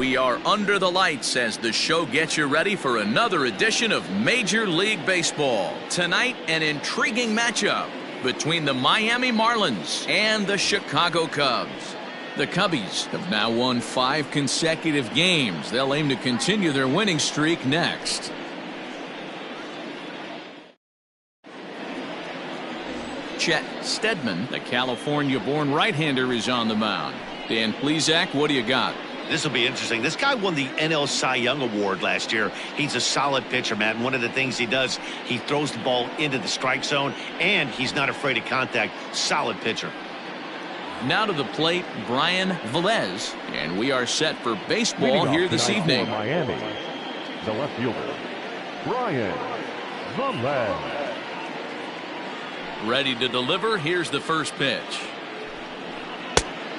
We are under the lights as the show gets you ready for another edition of Major League Baseball. Tonight, an intriguing matchup between the Miami Marlins and the Chicago Cubs. The Cubbies have now won 5 consecutive games. They'll aim to continue their winning streak next. Chet Steadman, the California-born right-hander, is on the mound. Dan Plesac, what do you got? This will be interesting. This guy won the NL Cy Young Award last year. He's a solid pitcher, Matt. And one of the things he does, he throws the ball into the strike zone, and he's not afraid of contact. Solid pitcher. Now to the plate, Brian Velez, and we are set for baseball here this evening. Miami, the left fielder, Brian Velez. Ready to deliver. Here's the first pitch.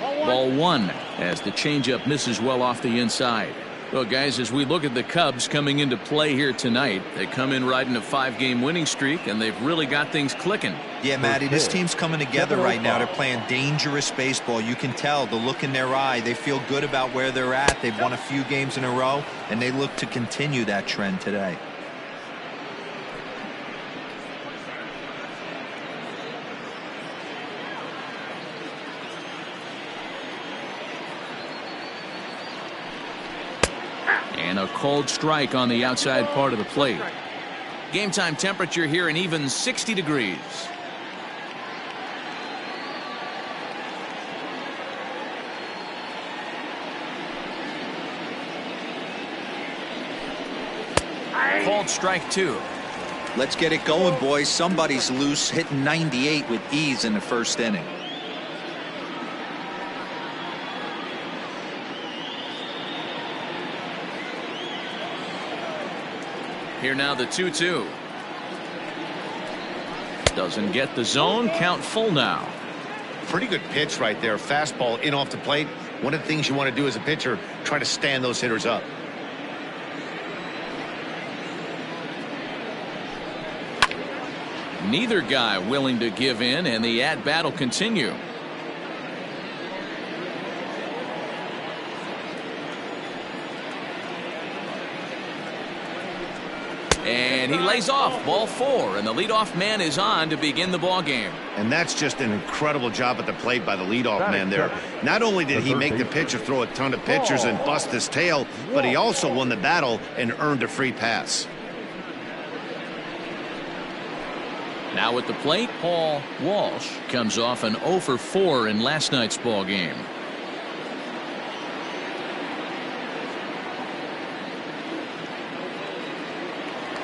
Ball 1 as the changeup misses well off the inside. Well, guys, as we look at the Cubs coming into play here tonight, they come in riding a 5-game winning streak, and they've really got things clicking. Yeah, Matty, this team's coming together right now. They're playing dangerous baseball. You can tell the look in their eye. They feel good about where they're at. They've won a few games in a row, and they look to continue that trend today. And a cold strike on the outside part of the plate. Game time temperature here an even 60 degrees. Called strike 2. Let's get it going, boys. Somebody's loose, hitting 98 with ease in the first inning. Here now the 2-2. Doesn't get the zone. Count full now. Pretty good pitch right there. Fastball in off the plate. One of the things you want to do as a pitcher, try to stand those hitters up. Neither guy willing to give in, and the at-bat will continue. And he lays off. Ball 4, and the leadoff man is on to begin the ball game. And that's just an incredible job at the plate by the leadoff man there. Not only did he make the pitcher throw a ton of pitches and bust his tail, but he also won the battle and earned a free pass. Now at the plate, Paul Walsh comes off an 0 for 4 in last night's ball game.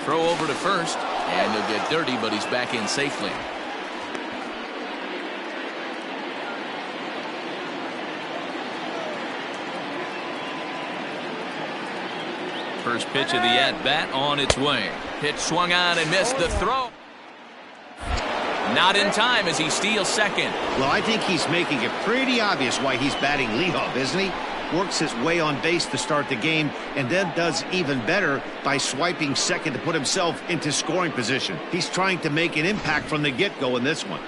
Throw over to first, and he'll get dirty, but he's back in safely. First pitch of the at-bat on its way. Pitch swung on and missed the throw. Not in time as he steals second. Well, I think he's making it pretty obvious why he's batting leadoff, isn't he? Works his way on base to start the game, and then does even better by swiping second to put himself into scoring position. He's trying to make an impact from the get-go in this one.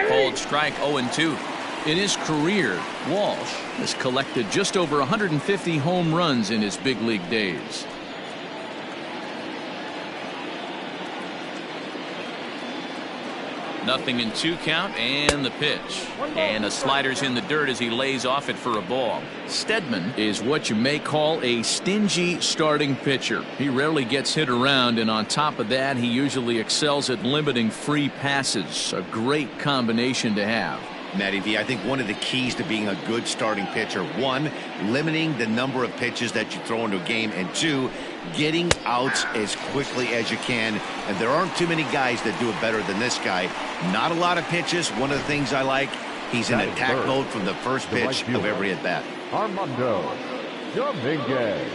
Called strike 0-2. In his career, Walsh has collected just over 150 home runs in his big league days. Nothing in 2 count, and the pitch. And the slider's in the dirt as he lays off it for a ball. Steadman is what you may call a stingy starting pitcher. He rarely gets hit around, and on top of that, he usually excels at limiting free passes. A great combination to have. Matty V, I think one of the keys to being a good starting pitcher, 1, limiting the number of pitches that you throw into a game, and 2, getting outs as quickly as you can. And there aren't too many guys that do it better than this guy. Not a lot of pitches. One of the things I like, he's in attack mode from the first pitch of every at-bat. Armando Dominguez.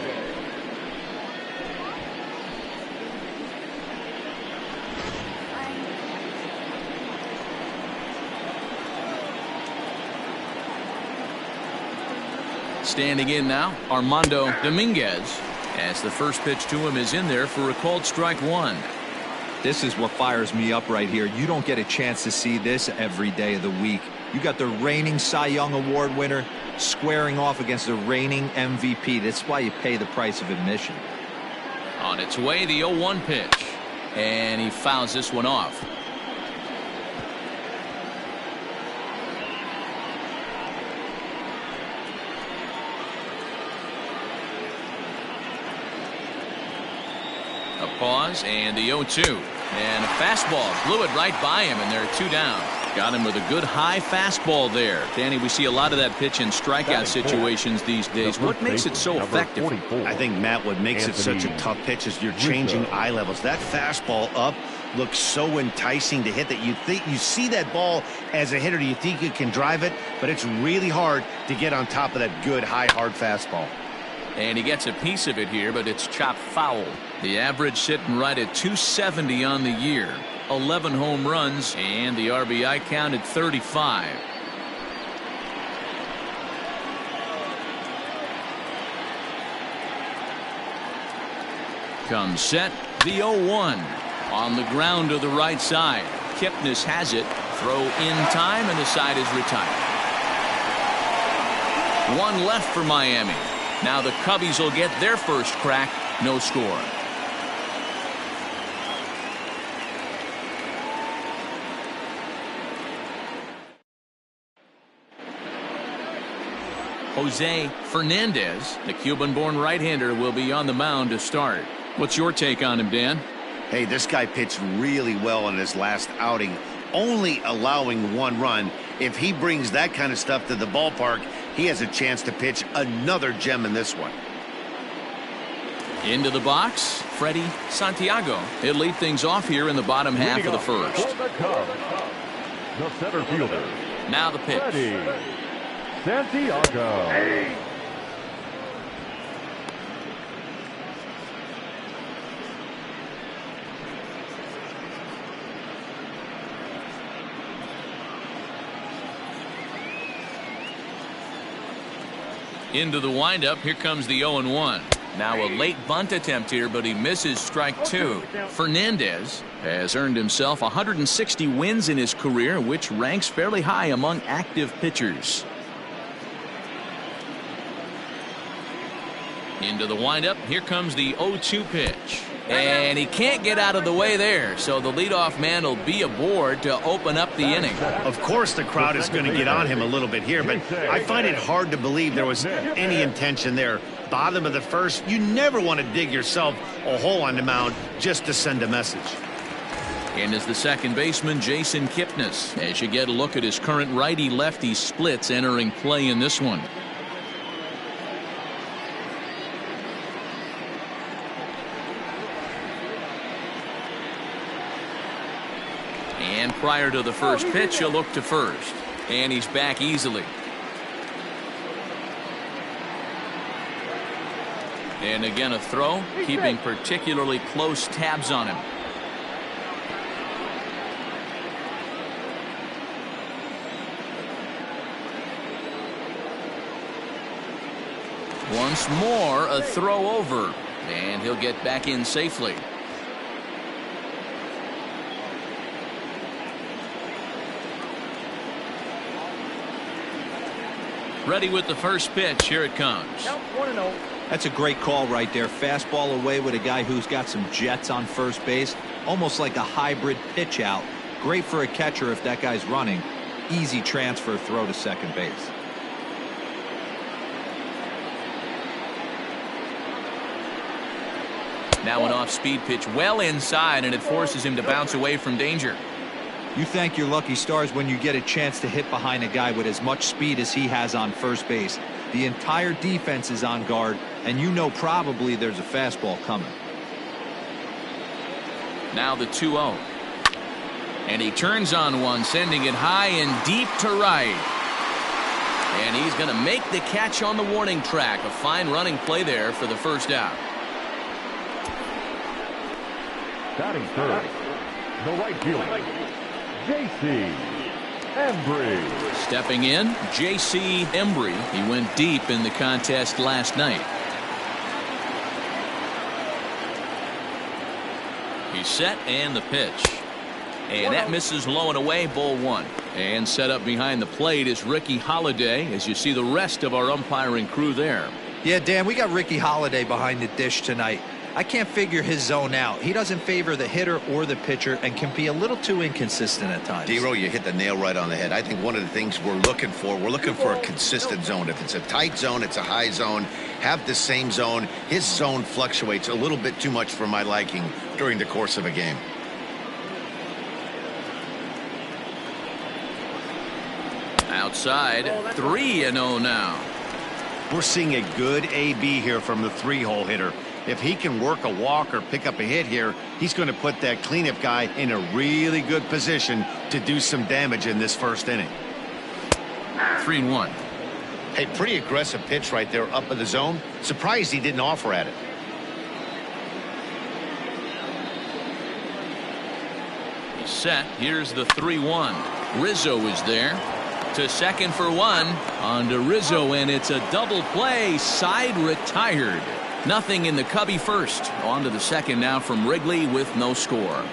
Standing in now, Armando Dominguez, as the first pitch to him is in there for a called strike 1. This is what fires me up right here. You don't get a chance to see this every day of the week. You got the reigning Cy Young Award winner squaring off against the reigning MVP. That's why you pay the price of admission. On its way, the 0-1 pitch. And he fouls this one off. A pause and the 0-2. And a fastball blew it right by him, and there are 2 down. Got him with a good high fastball there. Danny, we see a lot of that pitch in strikeout situations these days. What makes it so effective? I think, Matt, what makes it such a tough pitch is you're changing eye levels. That fastball up looks so enticing to hit that you see that ball as a hitter, you think you can drive it, but it's really hard to get on top of that good high hard fastball. And he gets a piece of it here, but it's chopped foul. The average sitting right at 270 on the year. 11 home runs, and the RBI count at 35. Comes set, the 0-1. On the ground to the right side. Kipnis has it. Throw in time, and the side is retired. 1 left for Miami. Now the Cubbies will get their first crack. No score. Jose Fernandez, the Cuban-born right-hander, will be on the mound to start. What's your take on him, Dan? Hey, this guy pitched really well in his last outing, only allowing 1 run. If he brings that kind of stuff to the ballpark, he has a chance to pitch another gem in this one. Into the box, Freddie Santiago. He'll lead things off here in the bottom half of the first. The center fielder. Now the pitch. Freddie Santiago. Into the windup. Here comes the 0-1. Now a late bunt attempt here, but he misses strike 2. Fernandez has earned himself 160 wins in his career, which ranks fairly high among active pitchers. Into the windup. Here comes the 0-2 pitch. And he can't get out of the way there, so the leadoff man will be aboard to open up the inning. Of course the crowd is going to get on him a little bit here, but I find it hard to believe there was any intention there. Bottom of the first, you never want to dig yourself a hole on the mound just to send a message. And is the second baseman, Jason Kipnis, as you get a look at his current righty-lefty splits entering play in this one. And prior to the first pitch, he'll look to first. And he's back easily. And again a throw, keeping particularly close tabs on him. Once more a throw over. And he'll get back in safely. Ready with the first pitch. Here it comes. That's a great call right there. Fastball away with a guy who's got some jets on first base. Almost like a hybrid pitch out. Great for a catcher if that guy's running. Easy transfer throw to second base. Now an off-speed pitch well inside, and it forces him to bounce away from danger. You thank your lucky stars when you get a chance to hit behind a guy with as much speed as he has on first base. The entire defense is on guard, and you know probably there's a fastball coming. Now the 2-0. And he turns on one, sending it high and deep to right. And he's going to make the catch on the warning track. A fine running play there for the first out. Batting third, the right fielder, J.C. Embry. Stepping in, J.C. Embry. He went deep in the contest last night. He He's set and the pitch. And that misses low and away, ball one. And set up behind the plate is Ricky Holiday as you see the rest of our umpiring crew there. Yeah, Dan, we got Ricky Holiday behind the dish tonight. I can't figure his zone out. He doesn't favor the hitter or the pitcher and can be a little too inconsistent at times. D-Row, you hit the nail right on the head. I think one of the things we're looking for a consistent zone. If it's a tight zone, it's a high zone. Have the same zone. His zone fluctuates a little bit too much for my liking during the course of a game. Outside, 3-0 now. We're seeing a good AB here from the three-hole hitter. If he can work a walk or pick up a hit here, he's going to put that cleanup guy in a really good position to do some damage in this first inning. 3-1. Hey, pretty aggressive pitch right there up in the zone. Surprised he didn't offer at it. He's set. Here's the 3-1. Rizzo is there. To second for one. On to Rizzo, and it's a double play. Side retired. Nothing in the Cubby first. On to the second now from Wrigley with no score.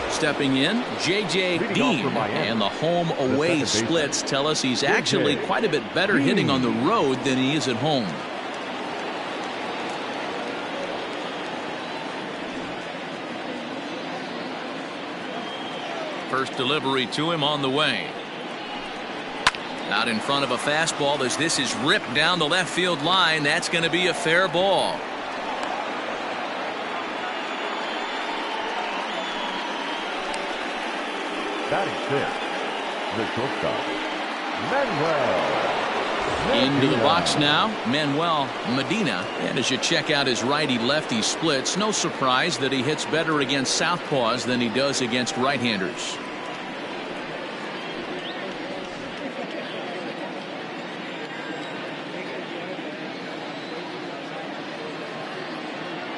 Stepping in, J.J. Dean, and the home-away splits tell us he's actually quite a bit better hitting on the road than he is at home. First delivery to him on the way. Out in front of a fastball as this is ripped down the left field line. That's going to be a fair ball. Batting fifth, the shortstop, Manuel. Into the box now, Manuel Medina. And as you check out his righty-lefty splits, no surprise that he hits better against southpaws than he does against right-handers.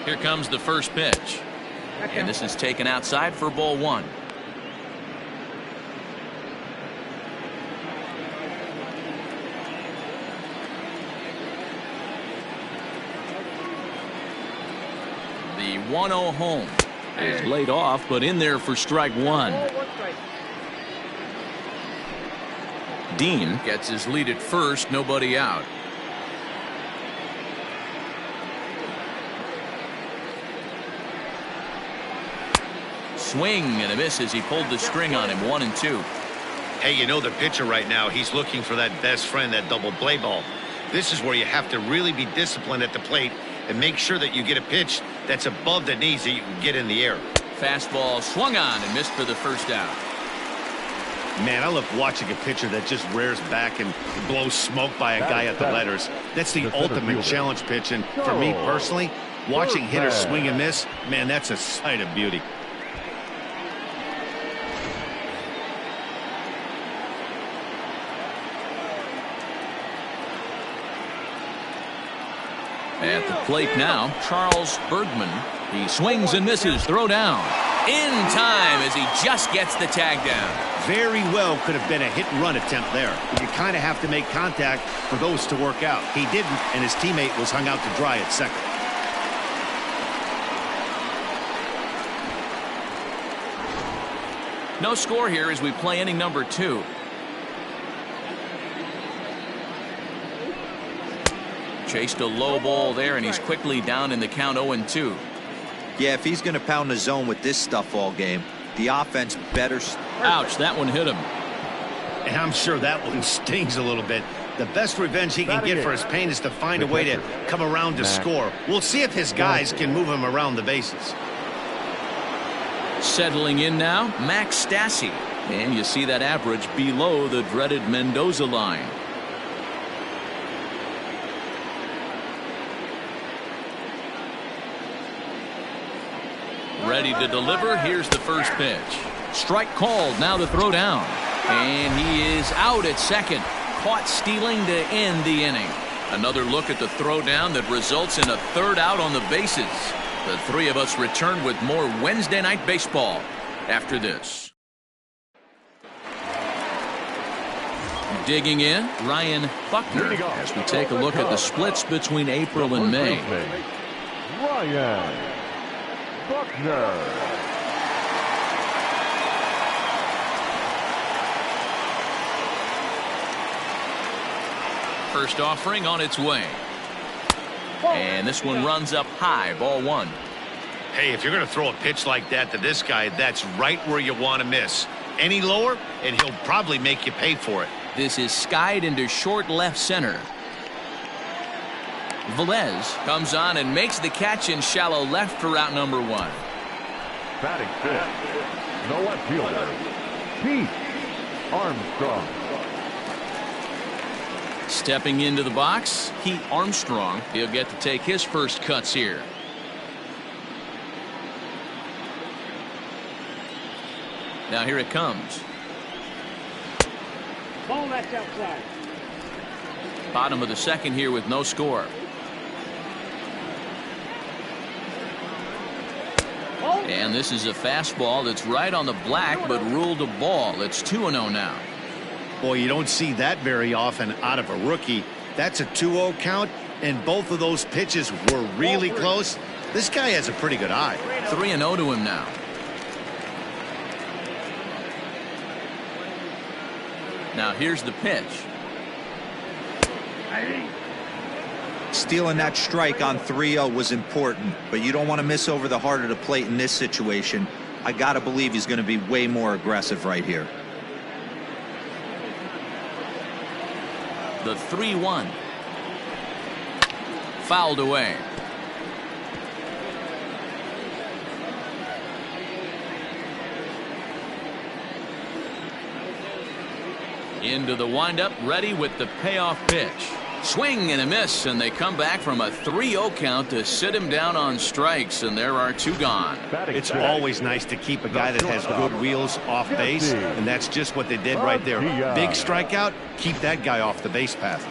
Here comes the first pitch. And this is taken outside for ball one. The 1-0 home is laid off, but in there for strike one. Dean gets his lead at first, nobody out. Swing and a miss as he pulled the string on him. 1-2. Hey, you know the pitcher right now, he's looking for that best friend, that double play ball. This is where you have to really be disciplined at the plate and make sure that you get a pitch that's above the knees that you can get in the air. Fastball swung on and missed for the first out. Man, I love watching a pitcher that just rears back and blows smoke by a guy at the letters. That's the ultimate challenge pitch, and for me personally, watching hitters swing and miss, man, that's a sight of beauty. At the plate now, Charles Bergman. He swings and misses. Throw down. In time as he just gets the tag down. Very well could have been a hit-and-run attempt there. You kind of have to make contact for those to work out. He didn't, and his teammate was hung out to dry at second. No score here as we play inning number 2. Chased a low ball there, and he's quickly down in the count 0-2. Yeah, if he's going to pound the zone with this stuff all game, the offense better. Ouch, that one hit him. And I'm sure that one stings a little bit. The best revenge he can get for his pain is to find a way to come around to score. We'll see if his guys can move him around the bases. Settling in now, Max Stassi. And you see that average below the dreaded Mendoza line. Ready to deliver. Here's the first pitch. Strike called. Now the throw down. And he is out at second. Caught stealing to end the inning. Another look at the throw down that results in a third out on the bases. The three of us return with more Wednesday Night Baseball after this. Digging in, Ryan Buckner, as we take a look at the splits between April and May. Ryan Buckner. First offering on its way. And this one runs up high, ball one. Hey, if you're going to throw a pitch like that to this guy, that's right where you want to miss. Any lower, and he'll probably make you pay for it. This is skied into short left center. Velez comes on and makes the catch in shallow left for out number one. Batting fifth, the left fielder, Pete Armstrong. Stepping into the box, Pete Armstrong. He'll get to take his first cuts here. Now here it comes. Ball that's outside. Bottom of the second here with no score. And this is a fastball that's right on the black but ruled a ball. It's 2-0 now. Boy, you don't see that very often out of a rookie. That's a 2-0 count, and both of those pitches were really close. This guy has a pretty good eye. 3-0 to him now. Now here's the pitch. Stealing that strike on 3-0 was important, but you don't want to miss over the heart of the plate in this situation. I got to believe he's going to be way more aggressive right here. The 3-1. Fouled away. Into the windup, ready with the payoff pitch. Swing and a miss, and they come back from a 3-0 count to sit him down on strikes, and there are two gone. It's always nice to keep a guy that has good wheels off base, and that's just what they did right there. Big strikeout, keep that guy off the base path.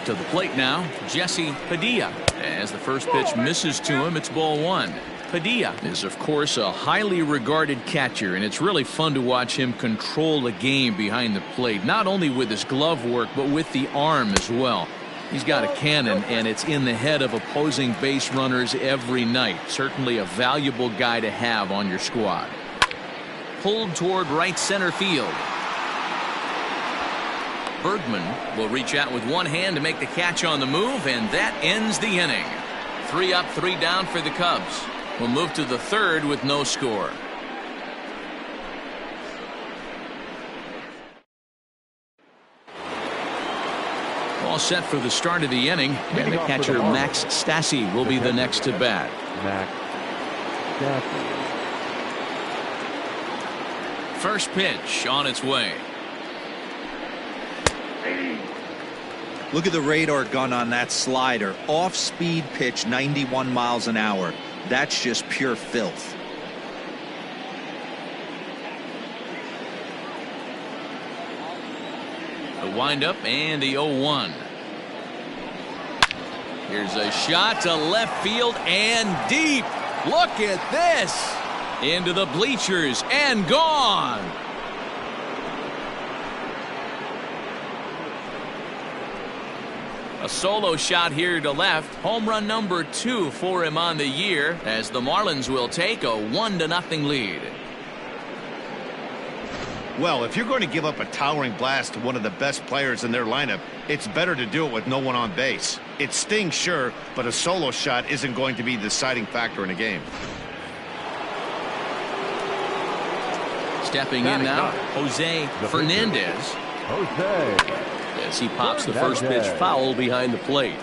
To the plate now, Jesse Padilla. As the first pitch misses to him, it's ball one. Padilla is, of course, a highly regarded catcher, and it's really fun to watch him control the game behind the plate, not only with his glove work, but with the arm as well. He's got a cannon, and it's in the head of opposing base runners every night. Certainly a valuable guy to have on your squad. Pulled toward right center field. Bergman will reach out with one hand to make the catch on the move, and that ends the inning. 3 up, 3 down for the Cubs. We'll move to the third with no score. All set for the start of the inning, and the catcher Max Stassi will be the next to bat. Max Stassi. First pitch on its way. Look at the radar gun on that slider. Off-speed pitch, 91 miles an hour. That's just pure filth. The windup and the 0-1. Here's a shot to left field and deep. Look at this. Into the bleachers and gone. A solo shot here to left. Home run number 2 for him on the year, as the Marlins will take a 1-0 lead. Well, if you're going to give up a towering blast to one of the best players in their lineup, it's better to do it with no one on base. It stings, sure, but a solo shot isn't going to be the deciding factor in a game. Stepping in now, Jose Fernandez. Jose. As he pops the first pitch foul behind the plate.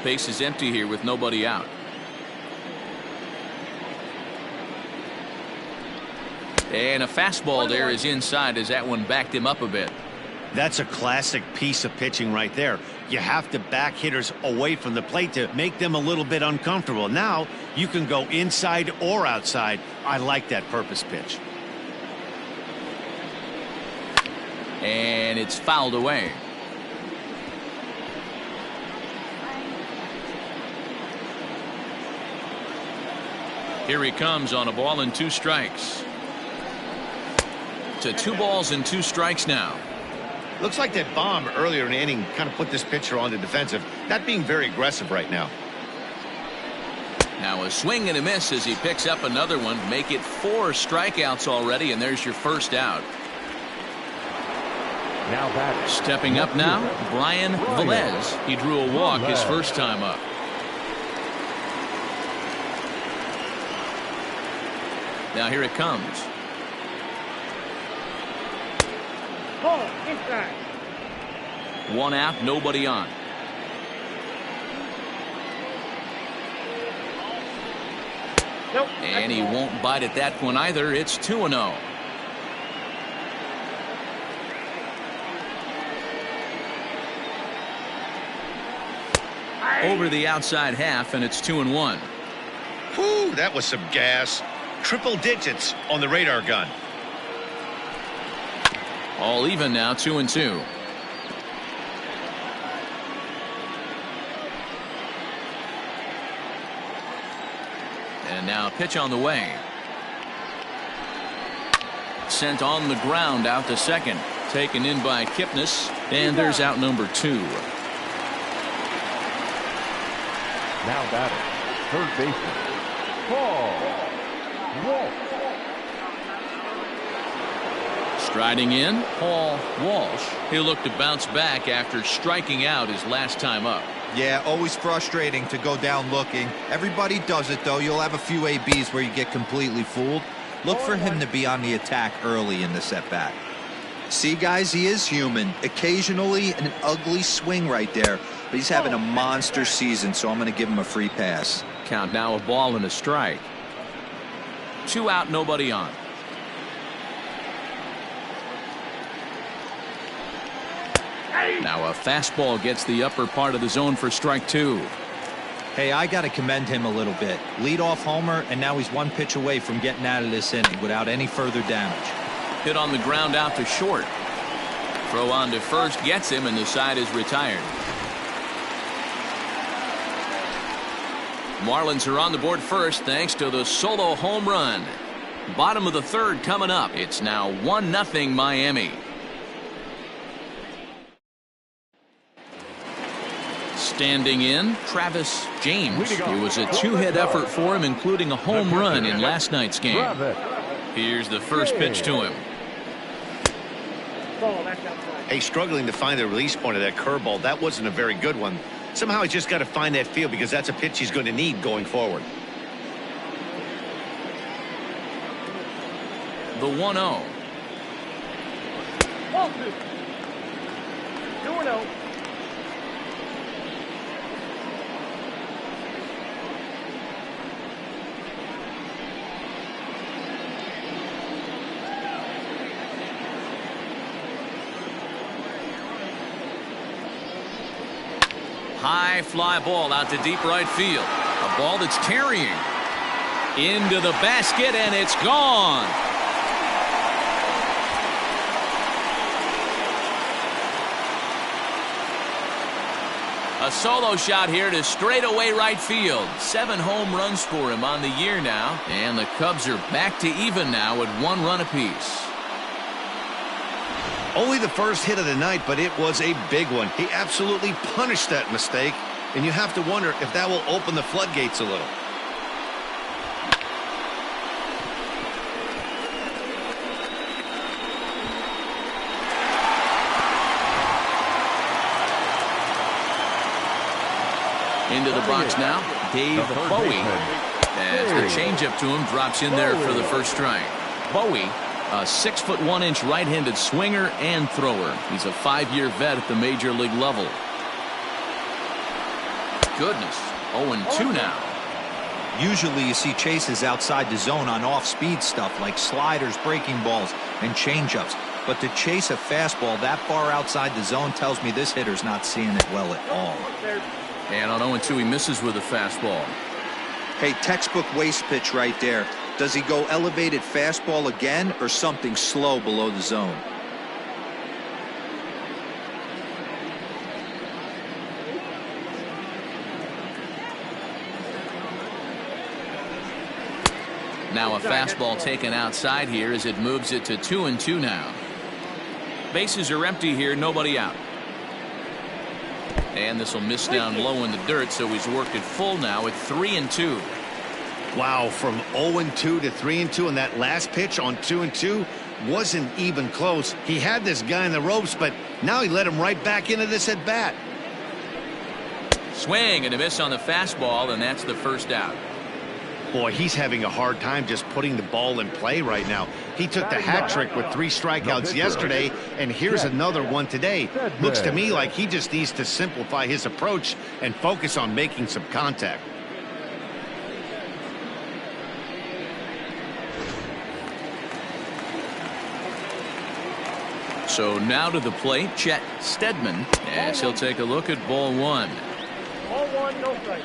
Base is empty here with nobody out. And a fastball there is inside as that one backed him up a bit. That's a classic piece of pitching right there. You have to back hitters away from the plate to make them a little bit uncomfortable. Now you can go inside or outside. I like that purpose pitch. And it's fouled away. Here he comes on a ball and 2 strikes. To 2 balls and 2 strikes now. Looks like that bomb earlier in the inning kind of put this pitcher on the defensive. Not being very aggressive right now. Now a swing and a miss as he picks up another one. Make it 4 strikeouts already, and there's your first out. Now batting. Stepping up now, Brian Velez. He drew a walk his first time up. Now here it comes. One out, nobody on. And he won't bite at that one either. It's 2-0. Over the outside half, and it's 2-1. Whew, that was some gas. Triple digits on the radar gun. All even now, 2-2. And now pitch on the way. Sent on the ground out to second. Taken in by Kipnis. And there's out number 2. Now batting. Third baseman. Paul Walsh. Striding in, Paul Walsh. He'll look to bounce back after striking out his last time up. Yeah, always frustrating to go down looking. Everybody does it, though. You'll have a few ABs where you get completely fooled. Look for him to be on the attack early in the at-bat. See, guys, he is human. Occasionally an ugly swing right there, but he's having a monster season, so I'm going to give him a free pass. Count now, a ball and a strike. 2 out, nobody on. Now a fastball gets the upper part of the zone for strike 2. Hey, I got to commend him a little bit. Leadoff homer, and now he's 1 pitch away from getting out of this inning without any further damage. Hit on the ground out to short. Throw on to first gets him, and the side is retired. Marlins are on the board first thanks to the solo home run. Bottom of the 3rd coming up. It's now 1-0 Miami. Standing in, Travis James. It was a 2-hit effort for him, including a home run in last night's game. Here's the first pitch to him. Hey, struggling to find the release point of that curveball. That wasn't a very good one. Somehow he's just got to find that feel because that's a pitch he's going to need going forward. The 1-0. 2-0. High fly ball out to deep right field. A ball that's carrying into the basket, and it's gone. A solo shot here to straightaway right field. 7 home runs for him on the year now, and the Cubs are back to even now at 1 run apiece. Only the first hit of the night, but it was a big one. He absolutely punished that mistake, and you have to wonder if that will open the floodgates a little. Into the box now, Dave Bowie. As the changeup to him drops in there for the first strike. Bowie, a 6'1" right-handed swinger and thrower. He's a 5-year vet at the major league level. Goodness, 0-2 now. Usually you see chases outside the zone on off-speed stuff like sliders, breaking balls, and changeups. But to chase a fastball that far outside the zone tells me this hitter's not seeing it well at all. And on 0-2, he misses with a fastball. Hey, textbook waste pitch right there. Does he go elevated fastball again or something slow below the zone? Now a fastball taken outside here as it moves it to 2-2 now. Bases are empty here, nobody out. And this will miss down low in the dirt, so he's worked it full now at 3-2. Wow, from 0-2 to 3-2, and that last pitch on 2-2 wasn't even close. He had this guy in the ropes, but now he let him right back into this at bat. Swing and a miss on the fastball, and that's the first out. Boy, he's having a hard time just putting the ball in play right now. He took the hat trick with 3 strikeouts yesterday, and here's another one today. Looks to me like he just needs to simplify his approach and focus on making some contact. So now to the plate, Chet Steadman, as he'll take a look at ball 1. Ball 1, no strike.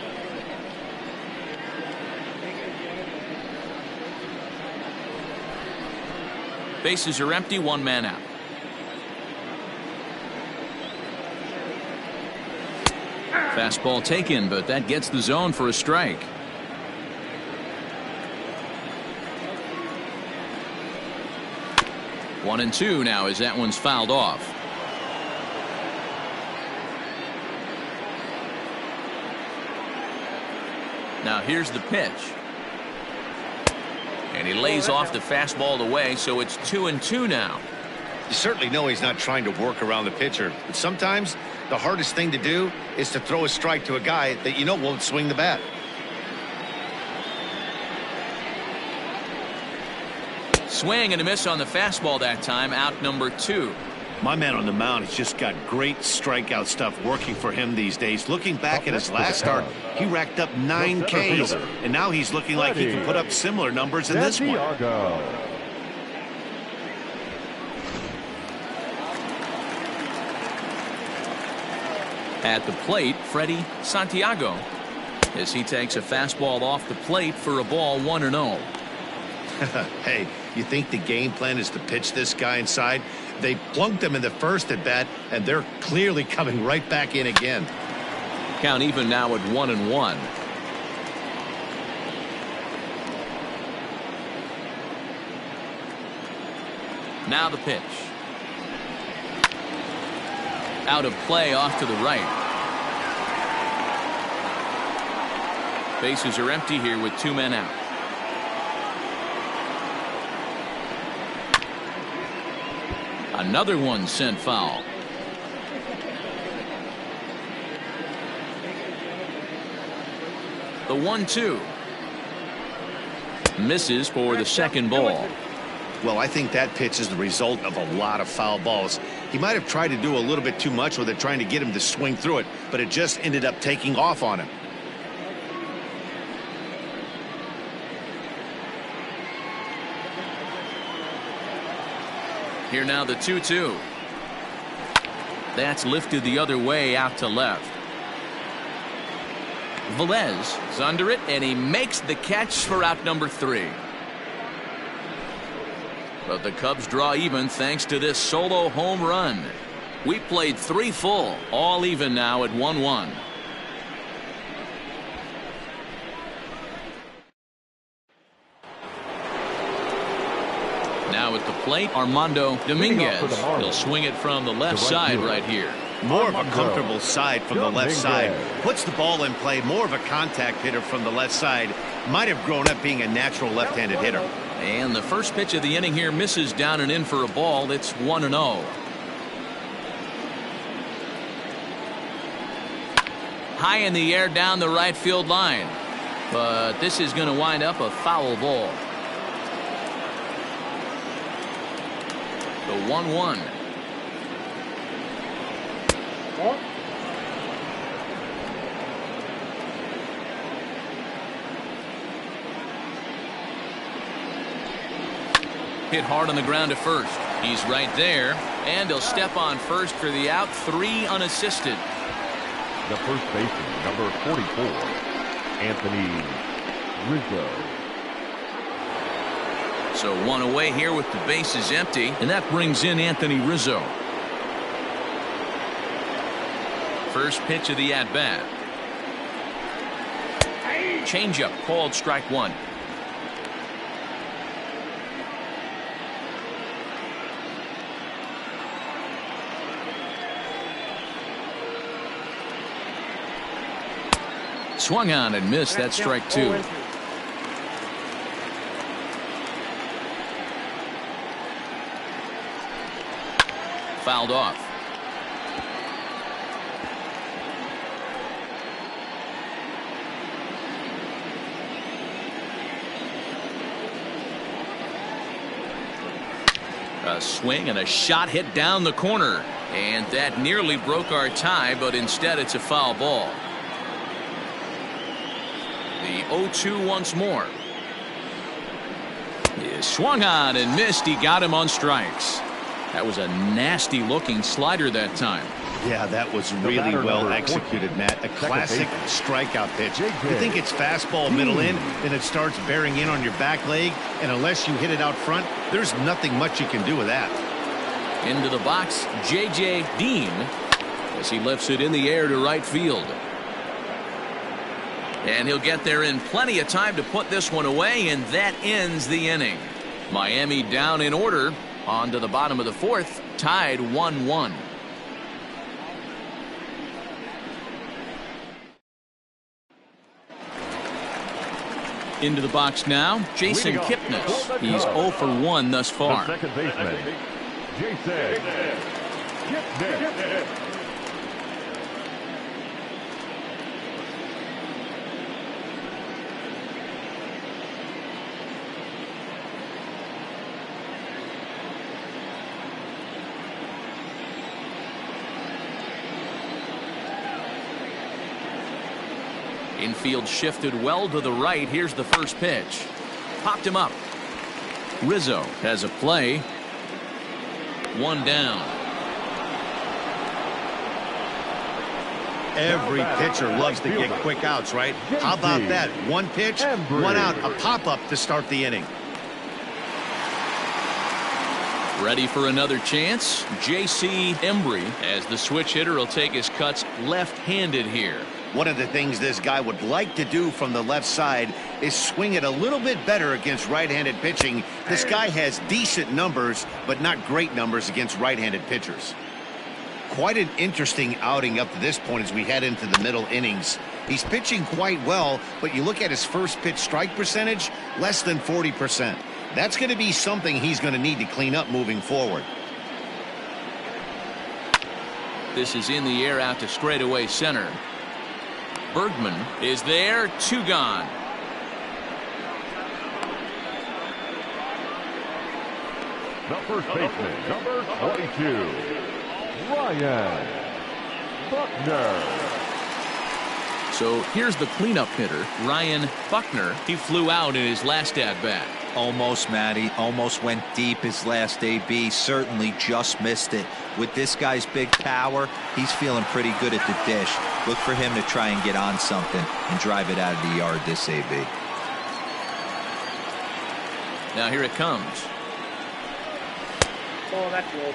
Bases are empty, 1 man out. Fastball taken, but that gets the zone for a strike. One and two now as that one's fouled off. Now here's the pitch. And he lays off the fastball away, so it's 2-2 now. You certainly know he's not trying to work around the pitcher, but sometimes the hardest thing to do is to throw a strike to a guy that you know won't swing the bat. Swing and a miss on the fastball that time, out number 2. My man on the mound has just got great strikeout stuff working for him these days. Looking back at his last start, he racked up 9 Ks, and now he's looking like he can put up similar numbers in this one. At the plate, Freddie Santiago, as he takes a fastball off the plate for a ball 1-0. Hey, you think the game plan is to pitch this guy inside? They plunked him in the first at bat, and they're clearly coming right back in again. Count even now at 1-1. Now the pitch. Out of play off to the right. Bases are empty here with 2 men out. Another one sent foul. The 1-2 misses for the second ball. Well, I think that pitch is the result of a lot of foul balls. He might have tried to do a little bit too much with it, trying to get him to swing through it, but it just ended up taking off on him. Here now the 2-2. That's lifted the other way out to left. Velez is under it, and he makes the catch for out number 3. But the Cubs draw even thanks to this solo home run. We played 3 full, all even now at 1-1. Now at the plate, Armando Dominguez. He'll swing it from the left side right here. More of a comfortable side from the left side. Puts the ball in play. More of a contact hitter from the left side. Might have grown up being a natural left-handed hitter. And the first pitch of the inning here misses down and in for a ball. It's 1-0. High in the air down the right field line. But this is going to wind up a foul ball. The 1-1. Hit hard on the ground to first. He's right there, and he'll step on first for the out. 3 unassisted. The first baseman, number 44, Anthony Rizzo. So 1 away here with the bases empty, and that brings in Anthony Rizzo. First pitch of the at-bat. Changeup called strike 1. swung on and missed. That's strike 2. Fouled off. A swing and a shot hit down the corner, and that nearly broke our tie, but instead it's a foul ball. The 0-2 once more. He swung on and missed. He got him on strikes. That was a nasty looking slider that time. Yeah, that was really well executed, Matt. A classic strikeout pitch. You think it's fastball middle in, then it starts bearing in on your back leg, and unless you hit it out front, there's nothing much you can do with that. Into the box, J.J. Dean, as he lifts it in the air to right field. And he'll get there in plenty of time to put this one away, and that ends the inning. Miami down in order. On to the bottom of the 4th, tied 1-1. Into the box now, Jason Kipnis. He's 0 for 1 thus far. The second baseman, Jason Kipnis. Infield shifted well to the right. Here's the first pitch. Popped him up. Rizzo has a play. 1 down. Every pitcher loves to get quick outs, right? How about that? 1 pitch, 1 out, a pop-up to start the inning. Ready for another chance. J.C. Embry, as the switch hitter, will take his cuts left-handed here. One of the things this guy would like to do from the left side is swing it a little bit better against right-handed pitching. This guy has decent numbers, but not great numbers against right-handed pitchers. Quite an interesting outing up to this point as we head into the middle innings. He's pitching quite well, but you look at his first pitch strike percentage, less than 40%. That's going to be something he's going to need to clean up moving forward. This is in the air out to straightaway center. Bergman is there, 2 gone. The first baseman, number 22, Ryan Buckner. So here's the cleanup hitter, Ryan Buckner. He flew out in his last at-bat. Almost, Matty. Almost went deep his last AB. Certainly just missed it. With this guy's big power, he's feeling pretty good at the dish. Look for him to try and get on something and drive it out of the yard this AB. Now here it comes. Oh, that's low.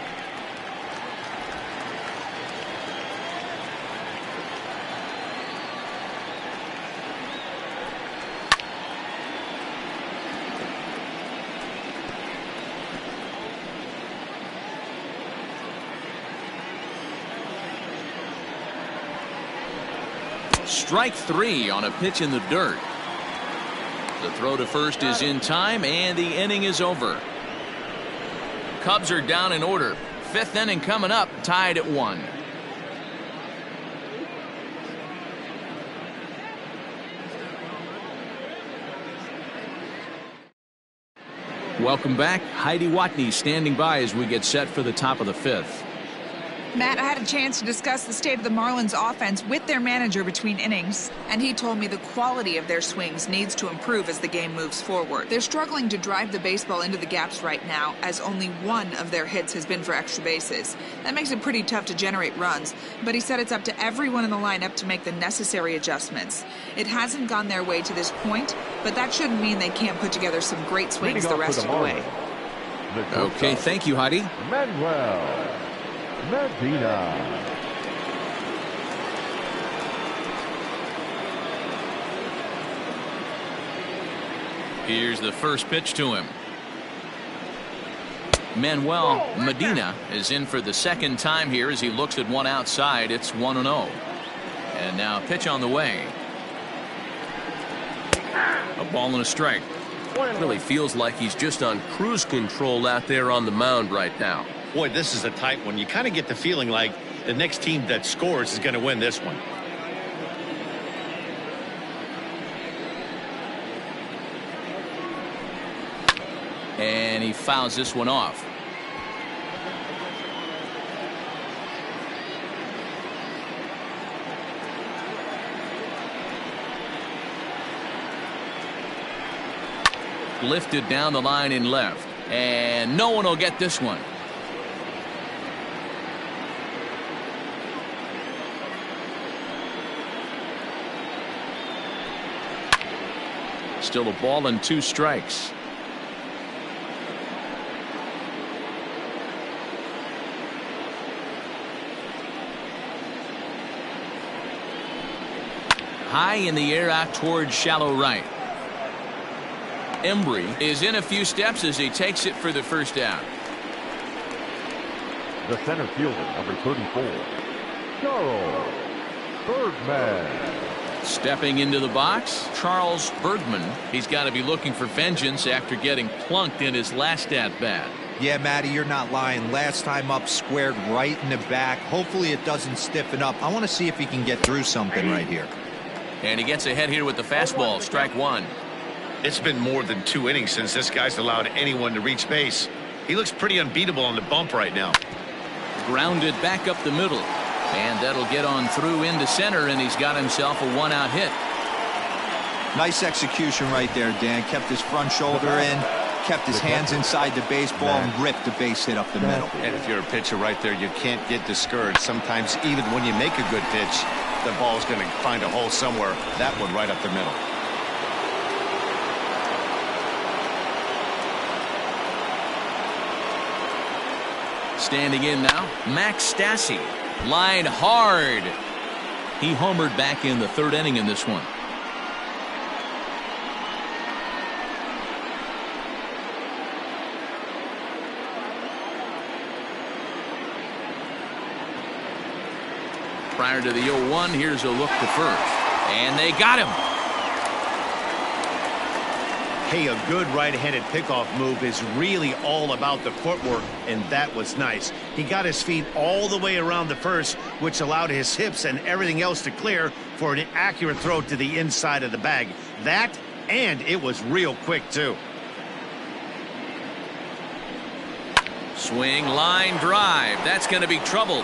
Strike 3 on a pitch in the dirt. The throw to first is in time, and the inning is over. Cubs are down in order. 5th inning coming up, tied at 1. Welcome back. Heidi Watney standing by as we get set for the top of the 5th. Matt, I had a chance to discuss the state of the Marlins offense with their manager between innings, and he told me the quality of their swings needs to improve as the game moves forward. They're struggling to drive the baseball into the gaps right now, as only 1 of their hits has been for extra bases. That makes it pretty tough to generate runs, but he said it's up to everyone in the lineup to make the necessary adjustments. It hasn't gone their way to this point, but that shouldn't mean they can't put together some great swings the rest of the way. Okay, thank you, Heidi. Manuel Medina. Here's the first pitch to him. Manuel Medina is in for the second time here as he looks at one outside. It's 1-0. And now pitch on the way. A ball and a strike. Really feels like he's just on cruise control out there on the mound right now. Boy, this is a tight one. You kind of get the feeling like the next team that scores is going to win this one. And he fouls this one off. Lifted down the line in left. And no one will get this one. Still a ball and 2 strikes. High in the air out towards shallow right. Embry is in a few steps as he takes it for the first out. The center fielder, number 34, Charles Bergman. Stepping into the box, Charles Bergman. He's got to be looking for vengeance after getting plunked in his last at-bat. Yeah, Matty, you're not lying. Last time up, squared right in the back. Hopefully it doesn't stiffen up. I want to see if he can get through something right here. And he gets ahead here with the fastball. Strike 1. It's been more than 2 innings since this guy's allowed anyone to reach base. He looks pretty unbeatable on the bump right now. Grounded back up the middle. And that'll get on through into center, and he's got himself a 1-out hit. Nice execution right there, Dan. Kept his front shoulder in, kept his hands inside the baseball, and ripped the base hit up the middle. And if you're a pitcher right there, you can't get discouraged. Sometimes even when you make a good pitch, the ball's going to find a hole somewhere. That one right up the middle. Standing in now, Max Stassi. Line hard. He homered back in the 3rd inning in this one. Prior to the 0-1, here's a look to first. And they got him. Hey, a good right-handed pickoff move is really all about the footwork, and that was nice. He got his feet all the way around the first, which allowed his hips and everything else to clear for an accurate throw to the inside of the bag. That, and it was real quick, too. Swing, line drive. That's going to be trouble.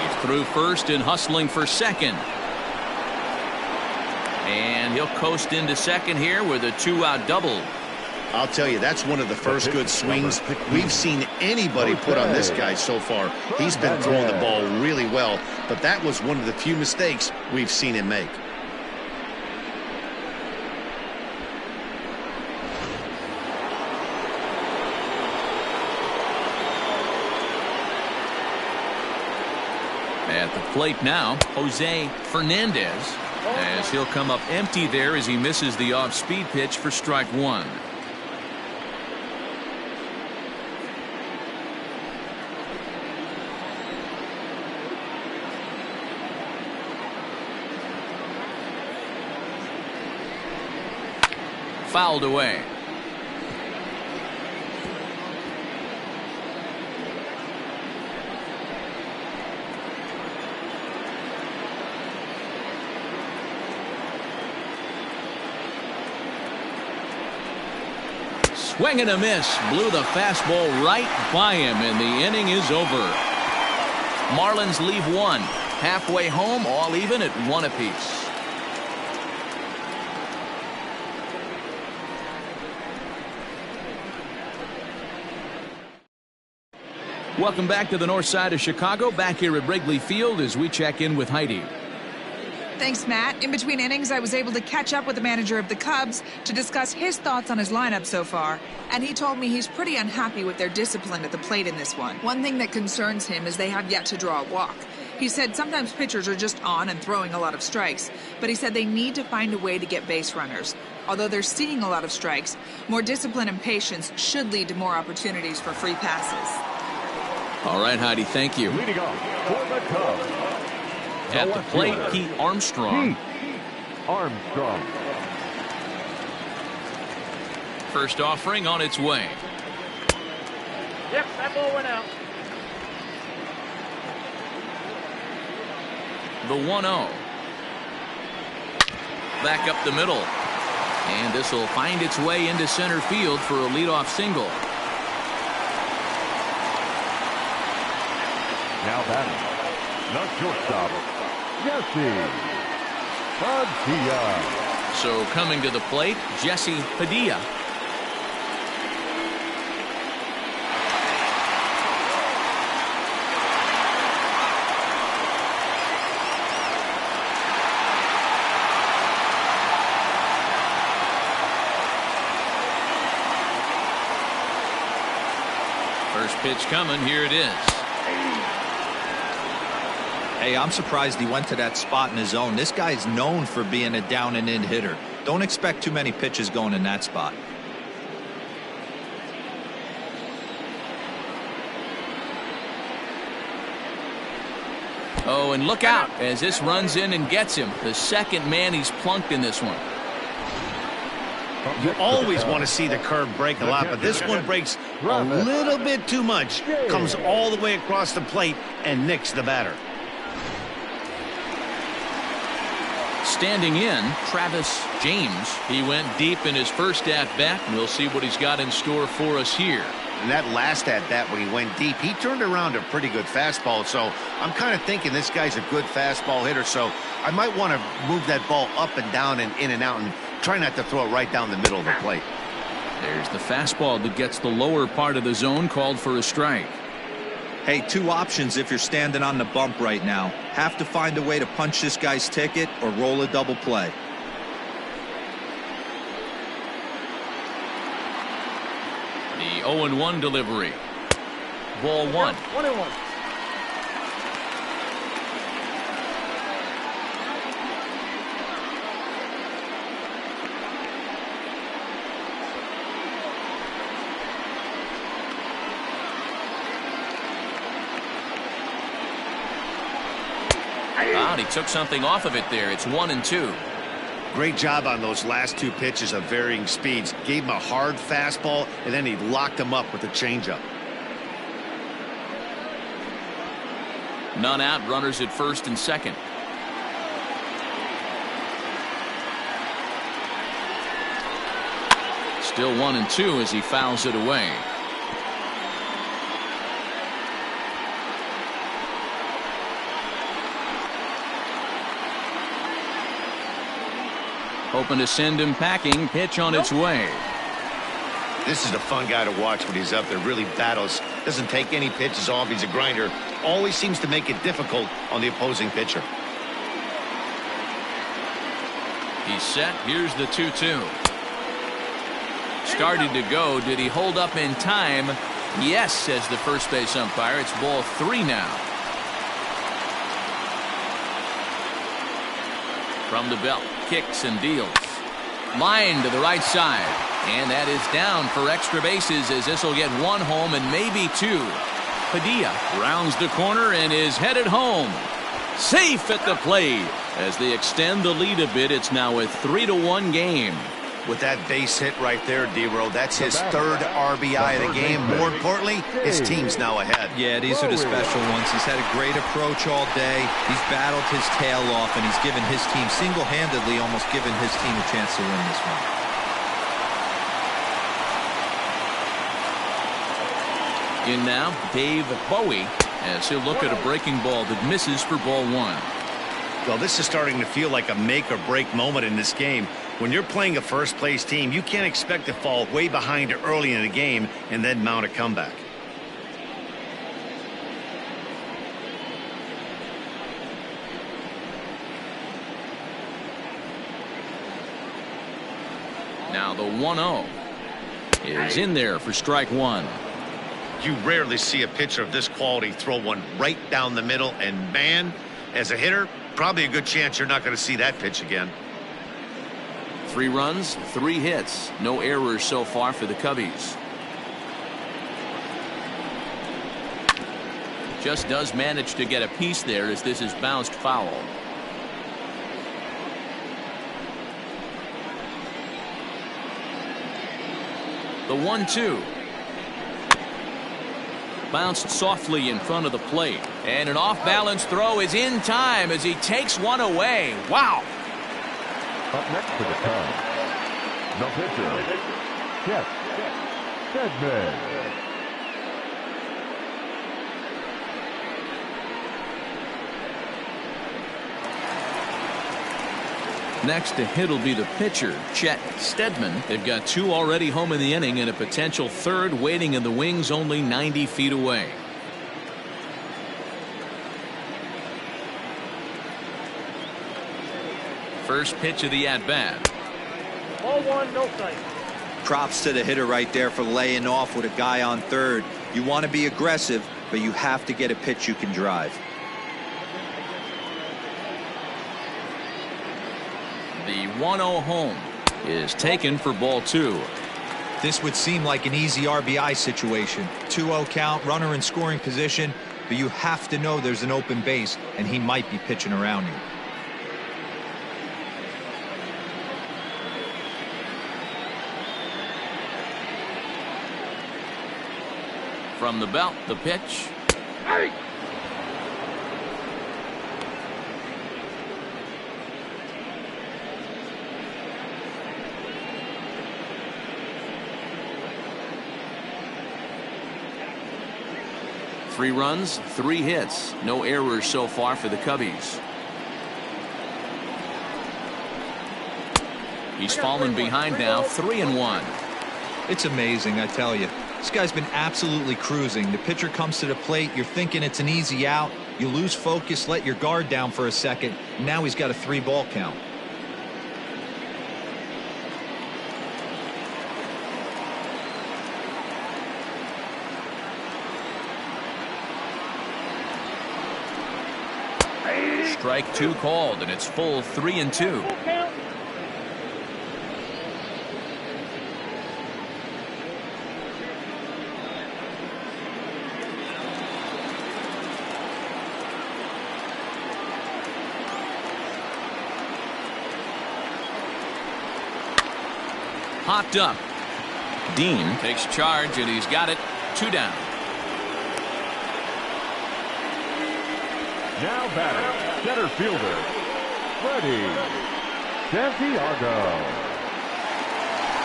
He's through first and hustling for second. And he'll coast into second here with a 2-out double. I'll tell you, that's one of the first good swings we've seen anybody put on this guy so far. He's been throwing the ball really well, but that was one of the few mistakes we've seen him make. At the plate now, Jose Fernandez, as he'll come up empty there as he misses the off-speed pitch for strike 1. Fouled away. Swing and a miss. Blew the fastball right by him, and the inning is over. Marlins leave 1. Halfway home, all even at 1 apiece. Welcome back to the north side of Chicago. Back here at Wrigley Field as we check in with Heidi. Thanks, Matt. In between innings, I was able to catch up with the manager of the Cubs to discuss his thoughts on his lineup so far. And he told me he's pretty unhappy with their discipline at the plate in this one. One thing that concerns him is they have yet to draw a walk. He said sometimes pitchers are just on and throwing a lot of strikes, but he said they need to find a way to get base runners. Although they're seeing a lot of strikes, more discipline and patience should lead to more opportunities for free passes. All right, Heidi, thank you. Leading off for the Cubs. At the plate, Pete Armstrong. Armstrong. First offering on its way. Yep, that ball went out. The 1-0. Back up the middle. And this will find its way into center field for a leadoff single. Now batting, the shortstop, Padilla. So coming to the plate, Jesse Padilla. First pitch coming, here it is. Hey, I'm surprised he went to that spot in his zone. This guy's known for being a down and in hitter. Don't expect too many pitches going in that spot. Oh, and look out as this runs in and gets him. The second man he's plunked in this one. You always want to see the curve break a lot, but this one breaks a little bit too much. Comes all the way across the plate and nicks the batter. Standing in, Travis James. He went deep in his first at-bat. We'll see what he's got in store for us here. And that last at-bat when he went deep, he turned around a pretty good fastball. So I'm kind of thinking this guy's a good fastball hitter. So I might want to move that ball up and down and in and out and try not to throw it right down the middle of the plate. There's the fastball that gets the lower part of the zone, called for a strike. Hey, two options if you're standing on the bump right now. Have to find a way to punch this guy's ticket or roll a double play. The 0-1 delivery. Ball one. 1-1. He took something off of it there. It's 1-2. Great job on those last two pitches of varying speeds. Gave him a hard fastball, and then he locked him up with a changeup. None out, runners at first and second. Still 1-2 as he fouls it away. Hoping to send him packing. Pitch on its way. This is a fun guy to watch when he's up there. Really battles. Doesn't take any pitches off. He's a grinder. Always seems to make it difficult on the opposing pitcher. He's set. Here's the 2-2. Started to go. Did he hold up in time? Yes, says the first base umpire. It's ball 3 now. From the belt, kicks and deals. Line to the right side. And that is down for extra bases as this will get one home and maybe two. Padilla rounds the corner and is headed home. Safe at the plate. As they extend the lead a bit, it's now a 3-1 game. With that base hit right there, D-Row, that's his third RBI of the game. More importantly, his team's now ahead. Yeah, these are the special ones. He's had a great approach all day. He's battled his tail off, and he's given his team single-handedly, almost given his team a chance to win this one. In now, Dave Bowie, as he'll look at a breaking ball that misses for ball 1. Well, this is starting to feel like a make-or-break moment in this game. When you're playing a first-place team, you can't expect to fall way behind early in the game and then mount a comeback. Now the 1-0 is in there for strike 1. You rarely see a pitcher of this quality throw one right down the middle, and man, as a hitter, probably a good chance you're not going to see that pitch again. 3 runs, 3 hits. No errors so far for the Cubbies. Just does manage to get a piece there as this is bounced foul. The 1-2. Bounced softly in front of the plate. And an off-balance throw is in time as he takes one away. Wow. Up next for the Cubs, the pitcher, Jeff Stedman. Next to hit will be the pitcher, Chet Stedman. They've got 2 already home in the inning and a potential 3rd waiting in the wings only 90 feet away. First pitch of the at-bat. Ball 1, no strike. Props to the hitter right there for laying off with a guy on third. You want to be aggressive, but you have to get a pitch you can drive. The 1-0 home is taken for ball 2. This would seem like an easy RBI situation. 2-0 count, runner in scoring position, but you have to know there's an open base and he might be pitching around you. From the belt, the pitch. Hey! Three runs, 3 hits. No errors so far for the Cubbies. He's fallen behind now, 3-1. It's amazing, I tell you. This guy's been absolutely cruising. The pitcher comes to the plate, you're thinking it's an easy out. You lose focus, let your guard down for a second. Now he's got a 3-ball count. Strike 2 called, and it's full 3-2. Hopped up. Dean takes charge, and he's got it. 2 down. Now batting, center fielder, Freddie Santiago.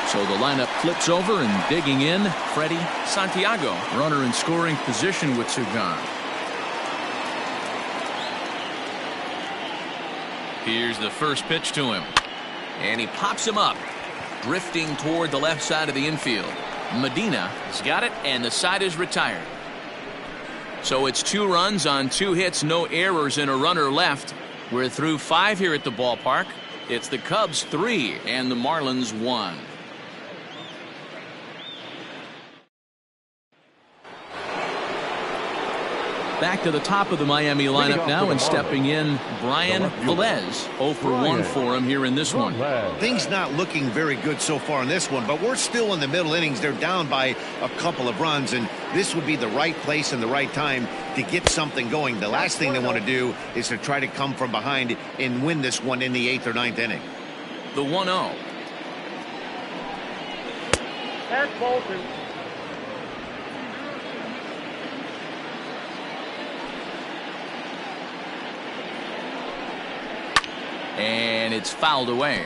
So the lineup flips over, and digging in, Freddie Santiago, runner in scoring position with 2 gone. Here's the first pitch to him, and he pops him up, drifting toward the left side of the infield. Medina has got it, and the side is retired. So it's 2 runs on 2 hits, no errors, and a runner left. We're through 5 here at the ballpark. It's the Cubs 3 and the Marlins 1. Back to the top of the Miami lineup now, and stepping in, Brian Velez. 0 for 1 for him here in this one. Things not looking very good so far in this one, but we're still in the middle innings. They're down by a couple of runs, and this would be the right place and the right time to get something going. The last thing they want to do is to try to come from behind and win this one in the 8th or 9th inning. The 1-0. That's ball 2. And it's fouled away.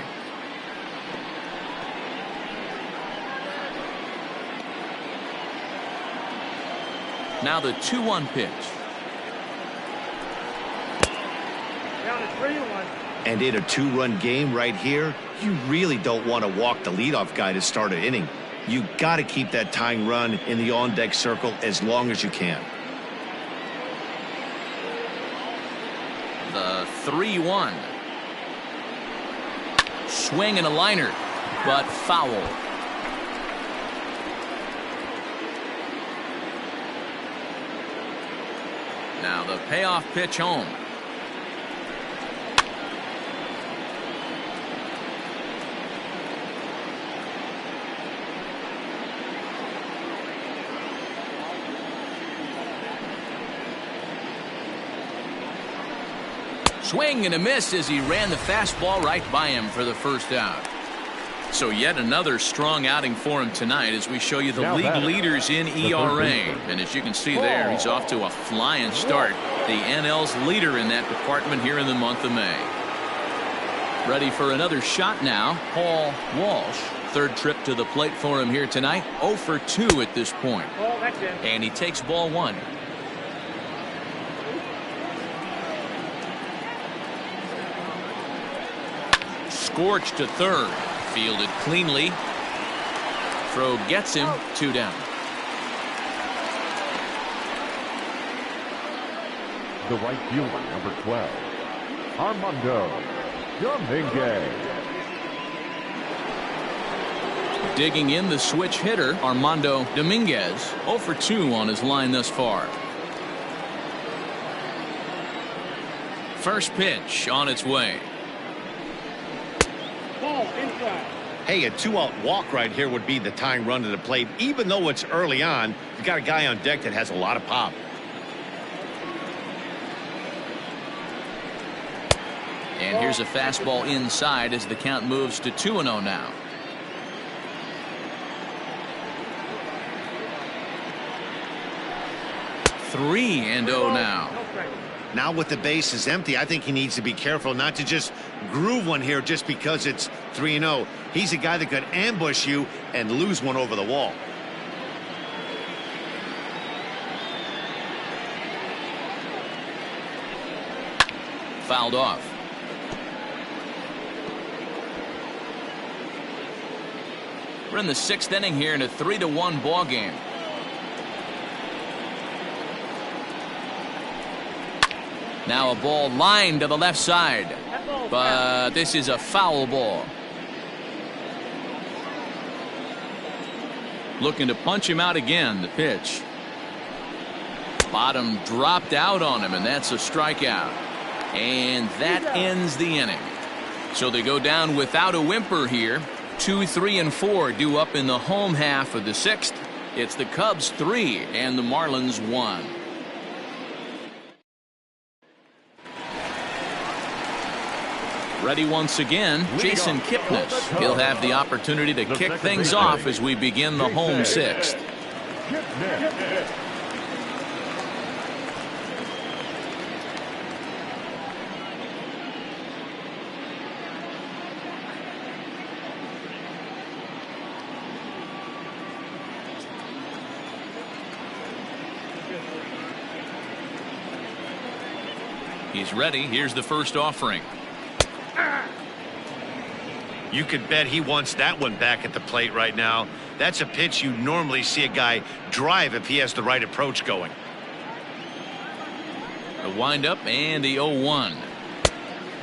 Now the 2-1 pitch. Down to 3-1. And in a 2-run game right here, you really don't want to walk the leadoff guy to start an inning. You got to keep that tying run in the on-deck circle as long as you can. The 3-1. Swing and a liner, but foul. Now the payoff pitch home. Swing and a miss as he ran the fastball right by him for the first out. So yet another strong outing for him tonight as we show you the Now league batter, leaders in the ERA. third baseman. And as you can see there, he's off to a flying start. The NL's leader in that department here in the month of May. Ready for another shot now, Paul Walsh. Third trip to the plate for him here tonight. 0 for 2 at this point. Oh, that's in. And he takes ball one. Scorched to third. Fielded cleanly. Throw gets him. 2 down. The right fielder, number 12, Armando Dominguez. Digging in the switch hitter, Armando Dominguez. 0 for 2 on his line thus far. First pitch on its way. Ball inside. Hey, a 2-out walk right here would be the tying run to the plate. Even though it's early on, you've got a guy on deck that has a lot of pop. And here's a fastball inside as the count moves to 2-0 now. Three and 0 now. No strike. Now with the bases empty, I think he needs to be careful not to just groove one here just because it's 3-0. He's a guy that could ambush you and lose one over the wall. Fouled off. We're in the 6th inning here in a 3-1 ball game. Now a ball lined to the left side, That ball's but this is a foul ball. Looking to punch him out again. The pitch. Bottom dropped out on him, and that's a strikeout. And that ends the inning. So they go down without a whimper here. 2, 3, and 4 due up in the home half of the 6th. It's the Cubs 3 and the Marlins 1. Ready once again, Jason Kipnis. He'll have the opportunity to kick things off as we begin the home 6th. He's ready. Here's the first offering. You could bet he wants that one back at the plate right now. That's a pitch you normally see a guy drive if he has the right approach going. The windup and the 0-1.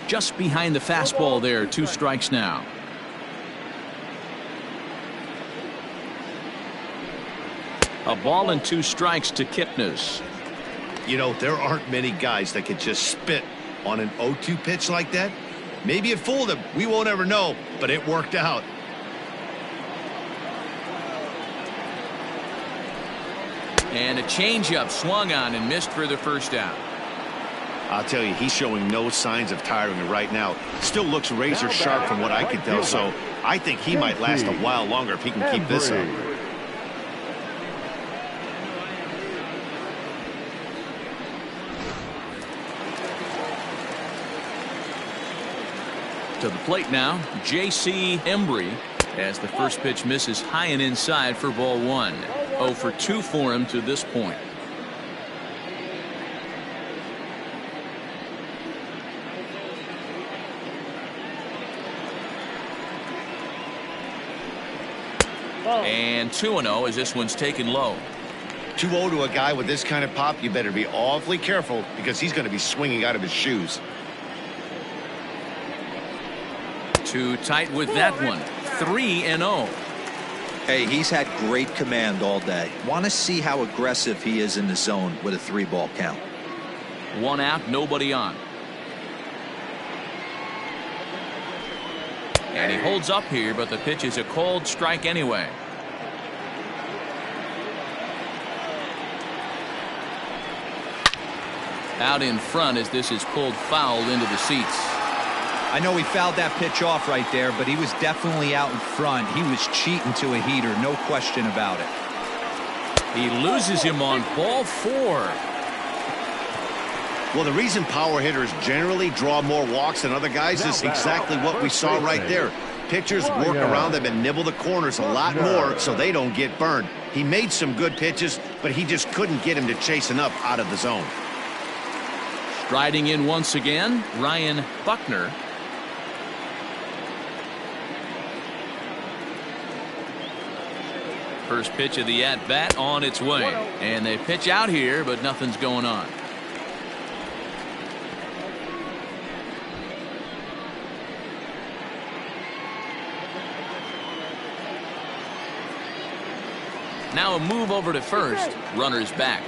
Just behind the fastball there. 2 strikes now. A ball and 2 strikes to Kipnis. You know, there aren't many guys that can just spit on an 0-2 pitch like that. Maybe it fooled him. We won't ever know, but it worked out. And a changeup swung on and missed for the first out. I'll tell you, he's showing no signs of tiring right now. Still looks razor sharp from what I can tell, so I think he might last a while longer if he can keep this up. To the plate now, J.C. Embry, as the first pitch misses high and inside for ball 1. 0 for 2 for him to this point. And 2-0 as this one's taken low. 2-0 to a guy with this kind of pop, you better be awfully careful because he's going to be swinging out of his shoes. Too tight with that one. 3-0. Hey, he's had great command all day. Want to see how aggressive he is in the zone with a 3-ball count. 1 out, nobody on. And he holds up here, but the pitch is a cold strike anyway. Out in front as this is pulled foul into the seats. I know he fouled that pitch off right there, but he was definitely out in front. He was cheating to a heater, no question about it. He loses him on ball 4. Well, the reason power hitters generally draw more walks than other guys is exactly what we saw right there. Pitchers work around them and nibble the corners a lot more so they don't get burned. He made some good pitches, but he just couldn't get him to chase enough out of the zone. Striding in once again, Ryan Buckner. First pitch of the at-bat on its way. And they pitch out here, but nothing's going on. Now a move over to first. Runner's back.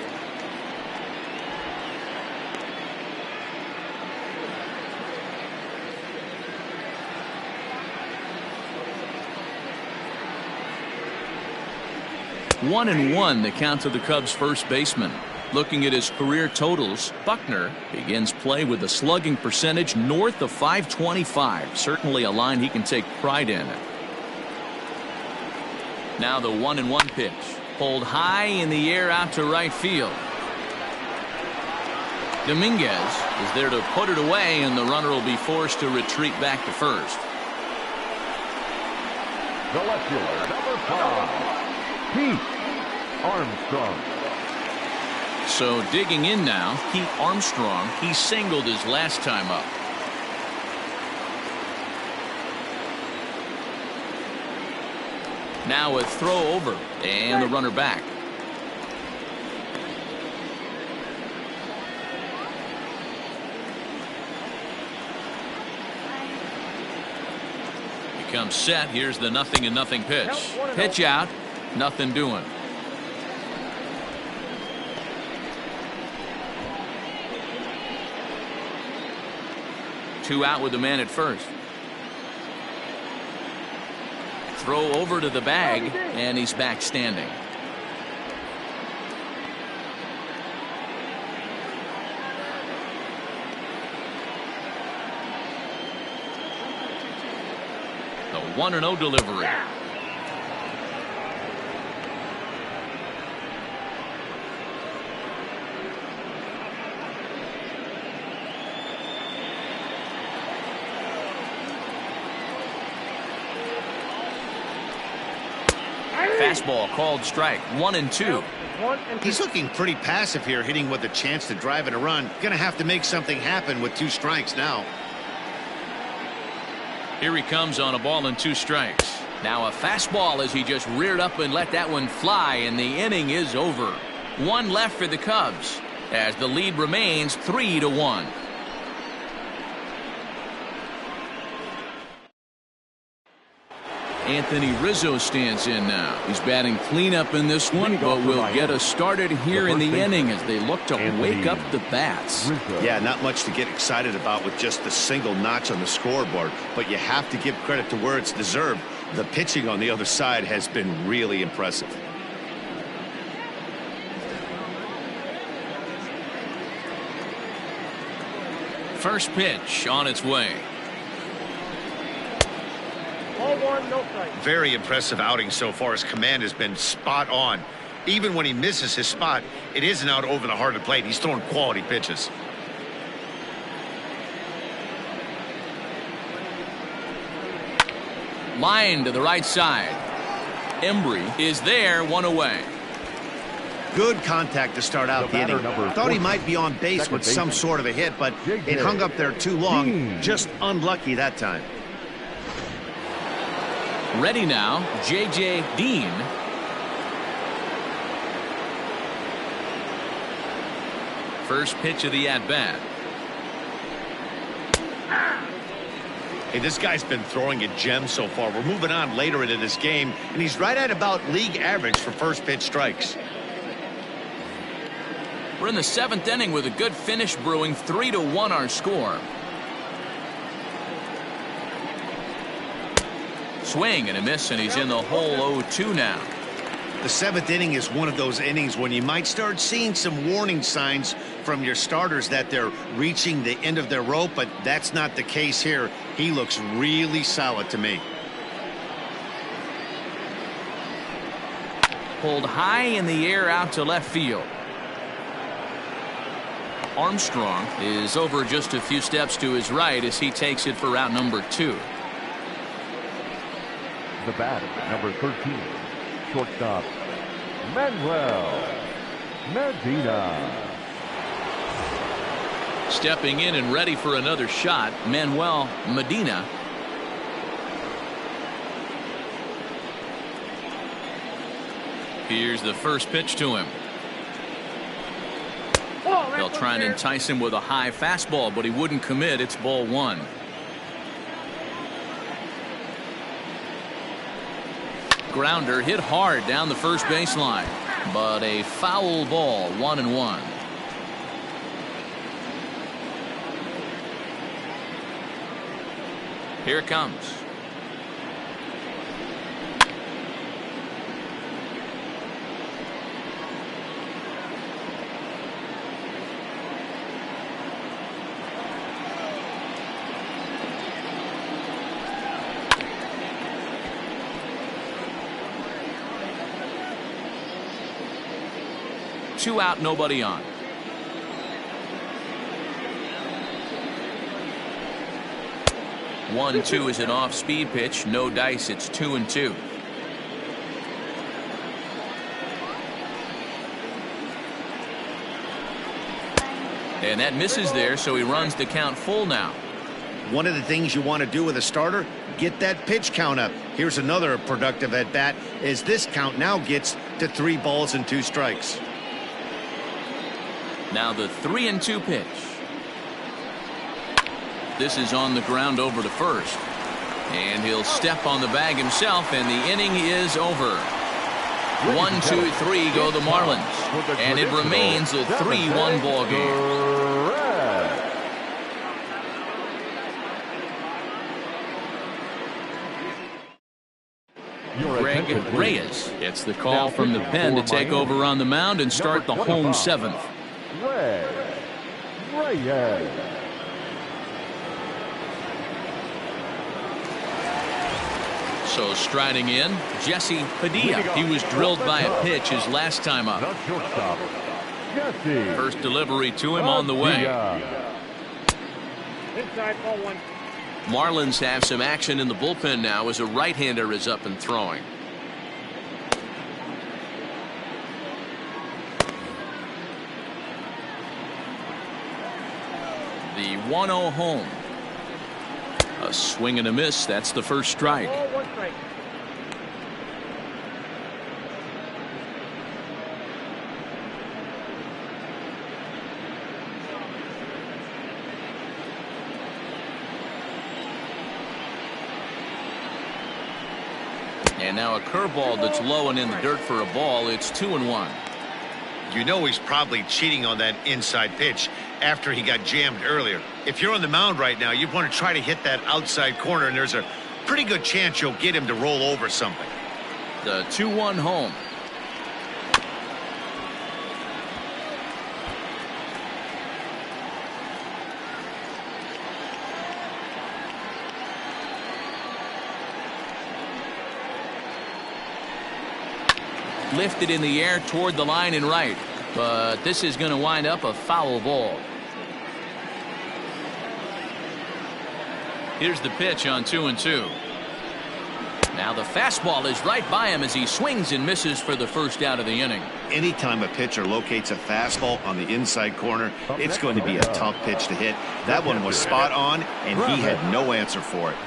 One and one, the count to the Cubs' first baseman. Looking at his career totals, Buckner begins play with a slugging percentage north of .525. Certainly a line he can take pride in. Now the 1-1 pitch. Pulled high in the air out to right field. Dominguez is there to put it away, and the runner will be forced to retreat back to first. The left fielder, number 5, Pete Armstrong. So digging in now, Pete Armstrong. He singled his last time up. Now a throw over, and the runner back. Becomes set. Here's the 0-0 pitch. Pitch out, nothing doing. Two out with the man at first. Throw over to the bag, and he's back standing. The 1-0 delivery. Fastball called strike. 1-2. He's looking pretty passive here, hitting with a chance to drive in a run. Gonna have to make something happen with 2 strikes now. Here he comes on a ball and 2 strikes. Now a fastball as he just reared up and let that one fly, and the inning is over. 1 left for the Cubs as the lead remains 3-1. Anthony Rizzo stands in now. He's batting cleanup in this one, but will get us started here in the inning as they look to wake up the bats. Yeah, not much to get excited about with just the single notch on the scoreboard, but you have to give credit to where it's deserved. The pitching on the other side has been really impressive. First pitch on its way. Ball 1, no strike. Very impressive outing so far. His command has been spot on. Even when he misses his spot, it isn't out over the heart of the plate. He's throwing quality pitches. Line to the right side. Embry is there, 1 away. Good contact to start out the inning. Thought he might be on base with some sort of a hit, but it hung up there too long. Just unlucky that time. Ready now, J.J. Dean. First pitch of the at-bat. Hey, this guy's been throwing a gem so far. We're moving on later into this game, and he's right at about league average for first pitch strikes. We're in the 7th inning with a good finish brewing. 3-1 our score. Swing and a miss, and he's in the hole 0-2 now. The 7th inning is one of those innings when you might start seeing some warning signs from your starters that they're reaching the end of their rope, but that's not the case here. He looks really solid to me. Pulled high in the air out to left field. Armstrong is over just a few steps to his right as he takes it for route number 2. The batter, number 13, shortstop, Manuel Medina. Stepping in and ready for another shot, Manuel Medina. Here's the first pitch to him. They'll try and entice him with a high fastball, but he wouldn't commit. It's ball 1. Grounder hit hard down the first baseline, but a foul ball, 1-1. Here it comes. Two out, nobody on. One, two is an off-speed pitch. No dice. It's 2-2. And that misses there, so he runs the count full now. One of the things you want to do with a starter, get that pitch count up. Here's another productive at bat as this count now gets to 3 balls and 2 strikes. Now the 3-2 pitch. This is on the ground over to first. And he'll step on the bag himself, and the inning is over. 1, 2, 3 go the Marlins. And it remains a 3-1 ball game. Greg Reyes gets the call from the pen to take over on the mound and start the home 7th. Reyes. So striding in, Jesse Padilla. He was drilled by a pitch his last time up. The shortstop, Jesse. First delivery to him on the way. Inside, ball 1. Marlins have some action in the bullpen now as a right-hander is up and throwing. The 1-0 home. A swing and a miss. That's the first strike. Ball 1 strike. And now a curveball that's low and in the dirt for a ball. It's 2-1. You know he's probably cheating on that inside pitch after he got jammed earlier. If you're on the mound right now, you want to try to hit that outside corner, and there's a pretty good chance you'll get him to roll over something. The 2-1 home. Lifted in the air toward the line and right, but this is going to wind up a foul ball. Here's the pitch on 2-2. Now the fastball is right by him as he swings and misses for the first out of the inning. Anytime a pitcher locates a fastball on the inside corner, it's going to be a tough pitch to hit. That one was spot on, and he had no answer for it.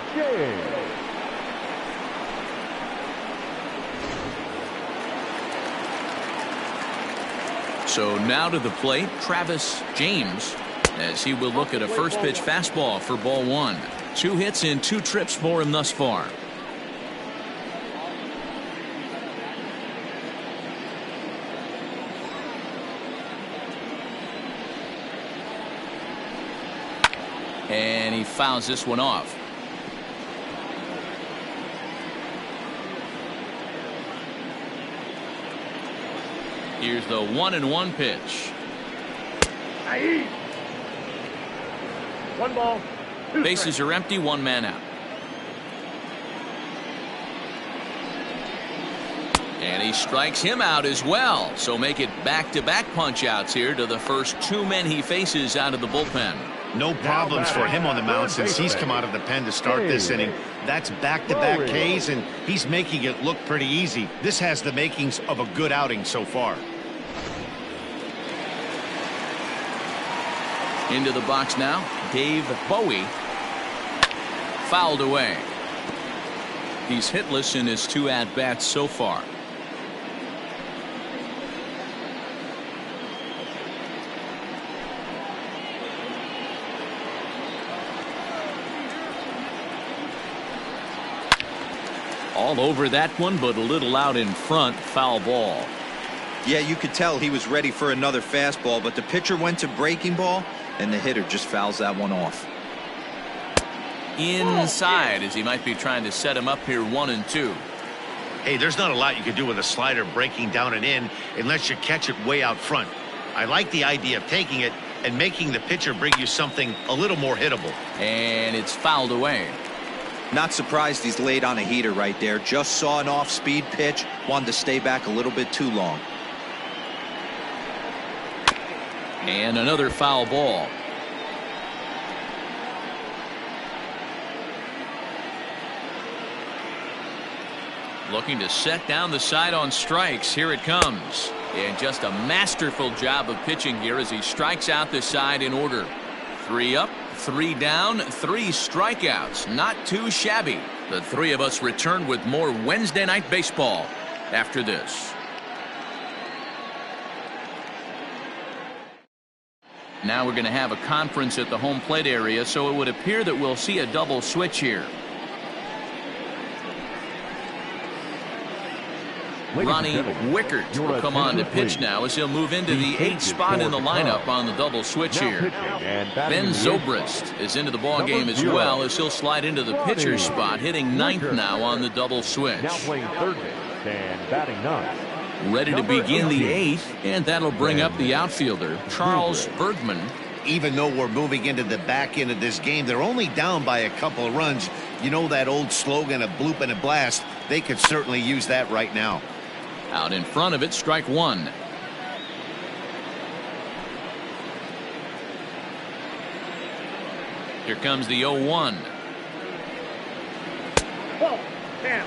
So now to the plate, Travis James, as he will look at a first pitch fastball for ball 1. 2 hits and 2 trips for him thus far. And he fouls this one off. Here's the 1-1 pitch. Aye. One ball. Bases are empty, one man out. And he strikes him out as well. So make it back-to-back punch-outs here to the first two men he faces out of the bullpen. No problems for him on the mound since he's come out of the pen to start this inning. That's back-to-back Ks, and he's making it look pretty easy. This has the makings of a good outing so far. Into the box now, Dave Bowie. Fouled away. He's hitless in his 2 at-bats so far. All over that one, but a little out in front. Foul ball. Yeah, you could tell he was ready for another fastball, but the pitcher went to breaking ball, and the hitter just fouls that one off. Inside, as he might be trying to set him up here 1-2. Hey, there's not a lot you can do with a slider breaking down and in unless you catch it way out front. I like the idea of taking it and making the pitcher bring you something a little more hittable. And it's fouled away. Not surprised he's laid on a heater right there. Just saw an off-speed pitch, wanted to stay back a little bit too long. And another foul ball. Looking to set down the side on strikes. Here it comes. And just a masterful job of pitching here as he strikes out the side in order. 3 up, 3 down, 3 strikeouts. Not too shabby. The three of us return with more Wednesday Night Baseball after this. Now we're going to have a conference at the home plate area, so it would appear that we'll see a double switch here. Ronnie Wickert will come on to pitch now as he'll move into the 8th spot in the lineup on the double switch here. Ben Zobrist is into the ball game as well as he'll slide into the pitcher's spot, hitting 9th now on the double switch. Now playing third base and batting 9th. Ready to begin the 8th, and that'll bring up the outfielder, Charles Bergman. Even though we're moving into the back end of this game, they're only down by a couple of runs. You know that old slogan, a bloop and a blast? They could certainly use that right now. Out in front of it, strike 1. Here comes the 0-1. Ball. Damn.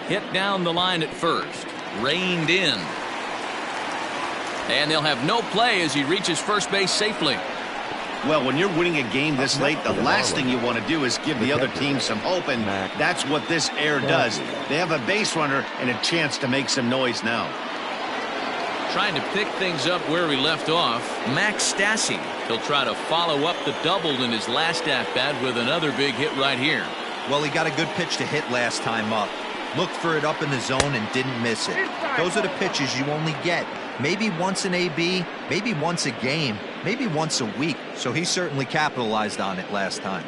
Hit down the line at first. Reined in. And they'll have no play as he reaches first base safely. Well, when you're winning a game this late, the last thing you want to do is give the other team some hope, and that's what this error does. They have a base runner and a chance to make some noise now. Trying to pick things up where we left off, Max Stassi. He'll try to follow up the double in his last at-bat with another big hit right here. Well, he got a good pitch to hit last time up. Looked for it up in the zone and didn't miss it. Those are the pitches you only get. Maybe once an AB, maybe once a game, maybe once a week. So he certainly capitalized on it last time.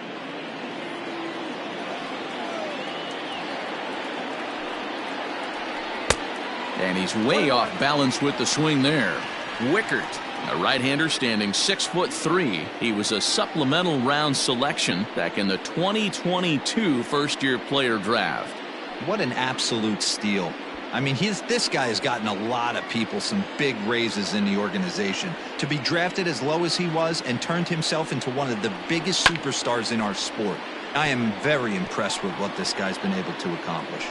And he's way off balance with the swing there. Wickert, a right-hander standing 6'3". He was a supplemental round selection back in the 2022 first-year player draft. What an absolute steal. I mean, this guy has gotten a lot of people some big raises in the organization. To be drafted as low as he was and turned himself into one of the biggest superstars in our sport. I am very impressed with what this guy's been able to accomplish.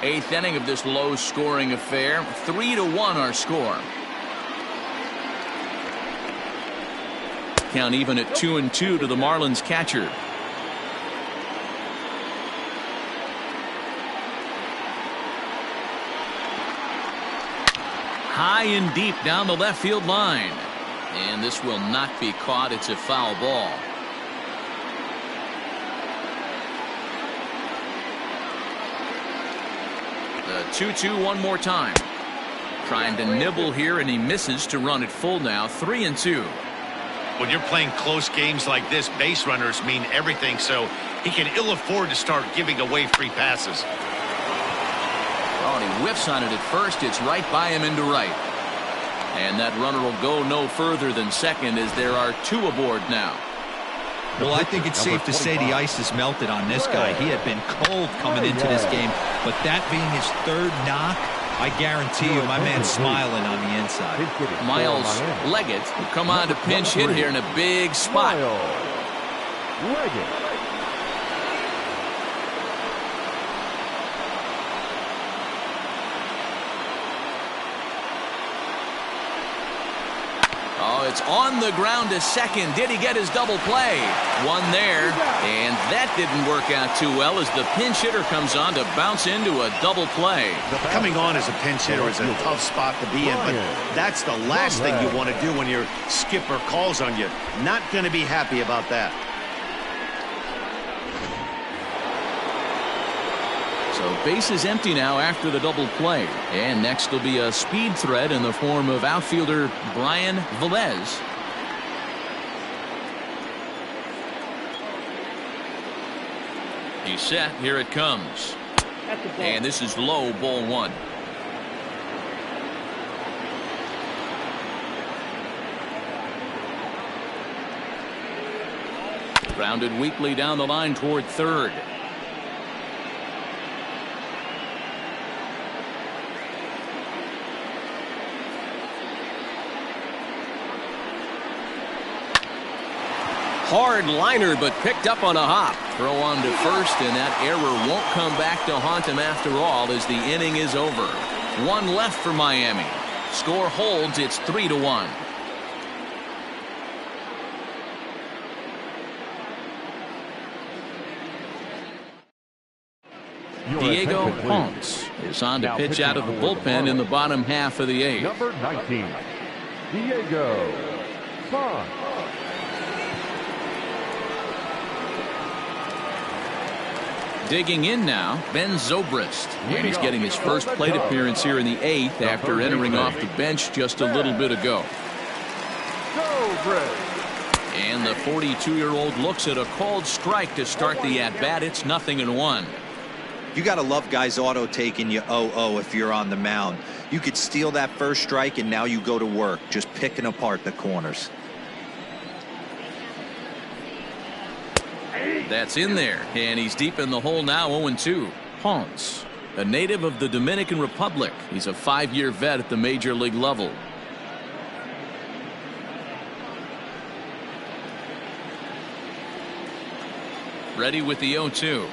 8th inning of this low-scoring affair. 3-1 our score. Count even at 2-2 to the Marlins catcher. High and deep down the left field line. And this will not be caught. It's a foul ball. The 2-2 one more time. Trying to nibble here, and he misses to run it full now. 3-2. When you're playing close games like this, base runners mean everything, so he can ill afford to start giving away free passes. Oh, and he whiffs on it at first. It's right by him into right. And that runner will go no further than second as there are 2 aboard now. Well, I think it's safe to say the ice has melted on this guy. He had been cold coming into this game, but that being his 3rd knock, I guarantee you my man's smiling on the inside. Miles Leggett will come on to pinch hit here in a big spot. Leggett. Oh, it's on the ground to second. Did he get his double play? One there, and that didn't work out too well as the pinch hitter comes on to bounce into a double play. Coming on as a pinch hitter is a tough spot to be in, but that's the last thing you want to do when your skipper calls on you. Not going to be happy about that. So base is empty now after the double play. And next will be a speed threat in the form of outfielder Brian Velez. He's set. Here it comes. And this is low, ball 1. Grounded weakly down the line toward third. Hard liner, but picked up on a hop. Throw on to first, and that error won't come back to haunt him after all as the inning is over. 1 left for Miami. Score holds. It's 3-1. Diego Ponce is on to pitch out of the bullpen in the bottom half of the 8th. Number 19, Diego Ponce. Digging in now, Ben Zobrist. And he's getting his first plate appearance here in the 8th after entering off the bench just a little bit ago. And the 42-year-old looks at a called strike to start the at-bat. It's 0-1. You got to love guys auto taking you 0-0 if you're on the mound. You could steal that first strike, and now you go to work, just picking apart the corners. That's in there, and he's deep in the hole now. 0-2. Ponce, a native of the Dominican Republic. He's a 5-year vet at the major league level. Ready with the 0-2.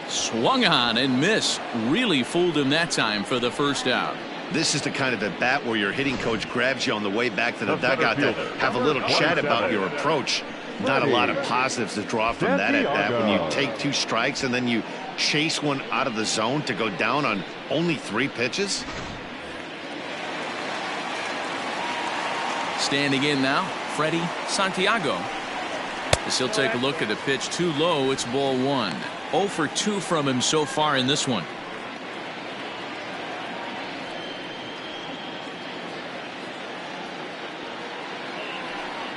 Swung on and missed. Really fooled him that time for the first out. This is the kind of at bat where your hitting coach grabs you on the way back to the dugout to have a little chat about your approach. Not a lot of positives to draw from that at bat when you take 2 strikes and then you chase one out of the zone to go down on only 3 pitches. Standing in now, Freddie Santiago. As he'll take a look at a pitch too low. It's ball 1. 0 for 2 from him so far in this one.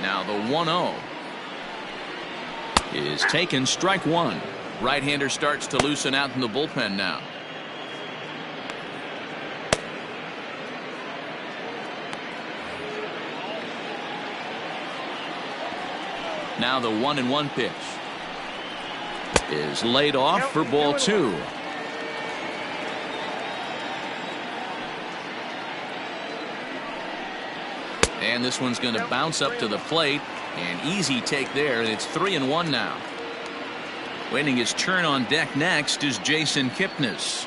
Now the 1-0 is taken. Strike 1. Right-hander starts to loosen out in the bullpen now. Now the 1-1 pitch is laid off for ball 2. And this one's going to bounce up to the plate. An easy take there, and it's 3-1 now. Waiting his turn on deck next is Jason Kipnis.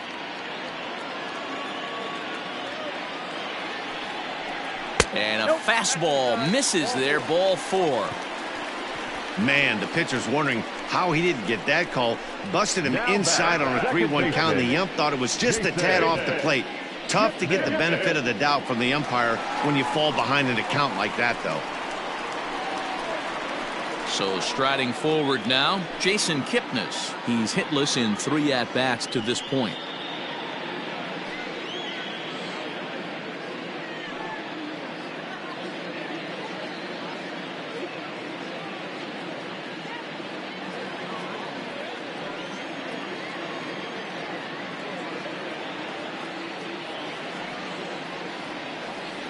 And a fastball misses there, ball 4. Man, the pitcher's wondering how he didn't get that call. Busted him inside on a 3-1 count. The ump thought it was just a tad off the plate. Tough to get the benefit of the doubt from the umpire when you fall behind in a count like that, though. So striding forward now, Jason Kipnis. He's hitless in 3 at-bats to this point.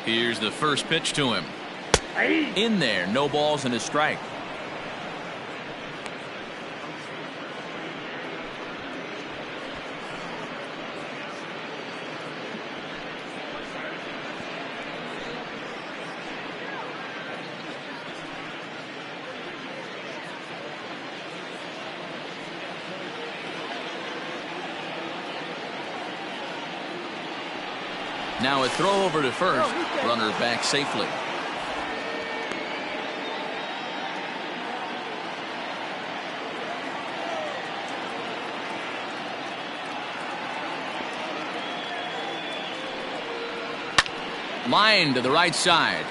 Here's the first pitch to him. In there, no balls and a strike. Now a throw over to first. Runner back safely. Line to the right side.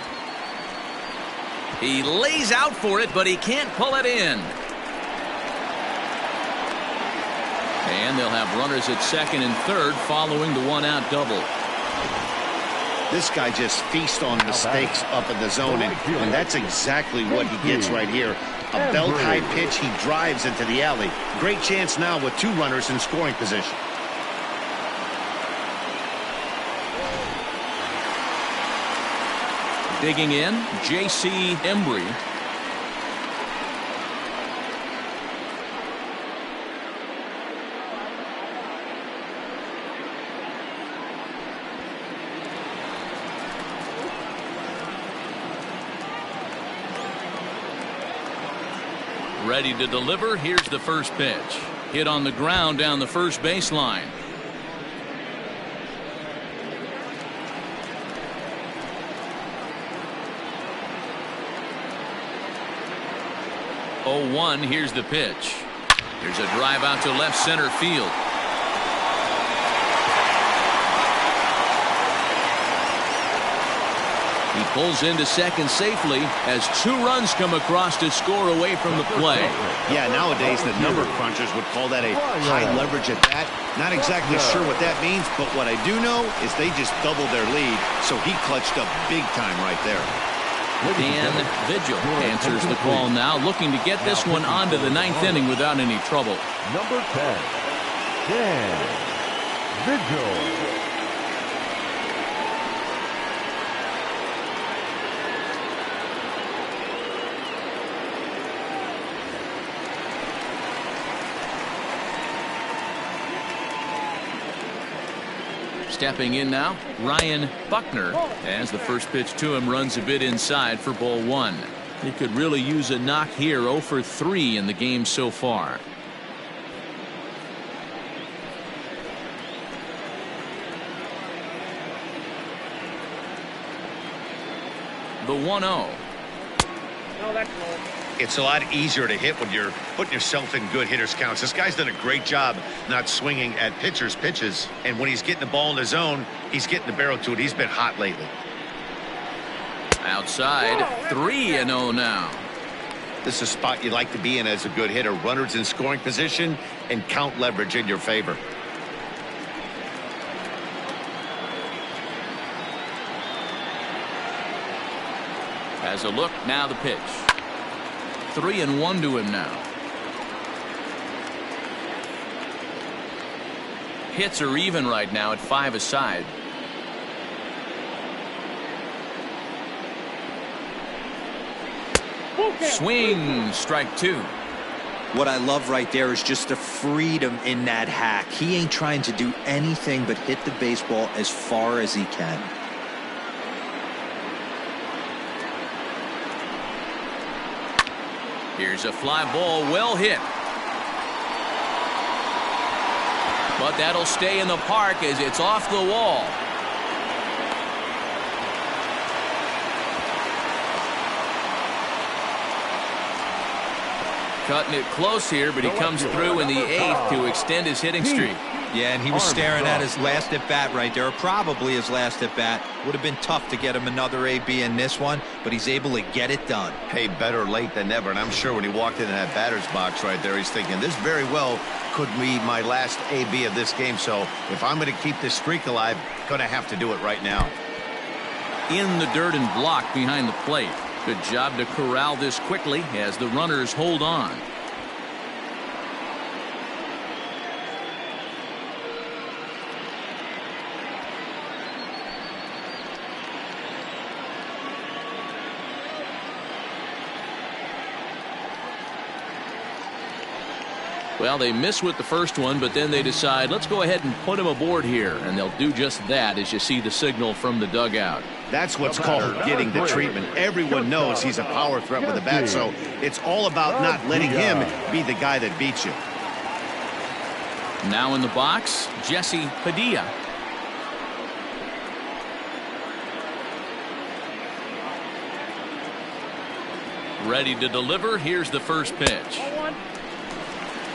He lays out for it, but he can't pull it in. And they'll have runners at second and third following the one-out double. This guy just feasts on mistakes up in the zone, and that's exactly what he gets right here. A belt-high pitch, he drives into the alley. Great chance now with two runners in scoring position. Digging in, J.C. Embry. Ready to deliver. Here's the first pitch. Hit on the ground down the first baseline. Oh, 1. Here's the pitch. There's a drive out to left center field. He pulls into second safely as two runs come across to score away from the play. Yeah, nowadays the number crunchers would call that a high leverage at bat. Not exactly sure what that means, but what I do know is they just doubled their lead, so he clutched up big time right there. Dan Vigil answers the call now, looking to get this one onto the ninth inning without any trouble. Number 10, Dan Vigil. Stepping in now, Ryan Buckner, as the first pitch to him runs a bit inside for ball 1. He could really use a knock here. 0 for 3 in the game so far. The 1-0. No, that's low. It's a lot easier to hit when you're putting yourself in good hitters counts. This guy's done a great job not swinging at pitchers' pitches. And when he's getting the ball in the zone, he's getting the barrel to it. He's been hot lately. Outside, 3-0 now. This is a spot you like to be in as a good hitter. Runners in scoring position and count leverage in your favor. Has a look, now the pitch. 3-1 to him now. Hits are even right now at 5 aside. Swing, strike 2. What I love right there is just the freedom in that hack. He ain't trying to do anything but hit the baseball as far as he can. Here's a fly ball, well hit. But that'll stay in the park as it's off the wall. Cutting it close here, but he comes through in the 8th to extend his hitting streak. Yeah, and he was staring at his last at bat right there, probably his last at bat. Would have been tough to get him another AB in this one, but he's able to get it done. Hey, better late than never. And I'm sure when he walked into that batter's box right there, he's thinking this very well could be my last AB of this game. So if I'm going to keep this streak alive, going to have to do it right now. In the dirt and blocked behind the plate. Good job to corral this quickly as the runners hold on. Well, they miss with the first one, but then they decide, let's go ahead and put him aboard here. And they'll do just that as you see the signal from the dugout. That's what's called getting the treatment. Everyone knows he's a power threat with a bat, so it's all about not letting him be the guy that beats you. Now in the box, Jesse Padilla. Ready to deliver. Here's the first pitch.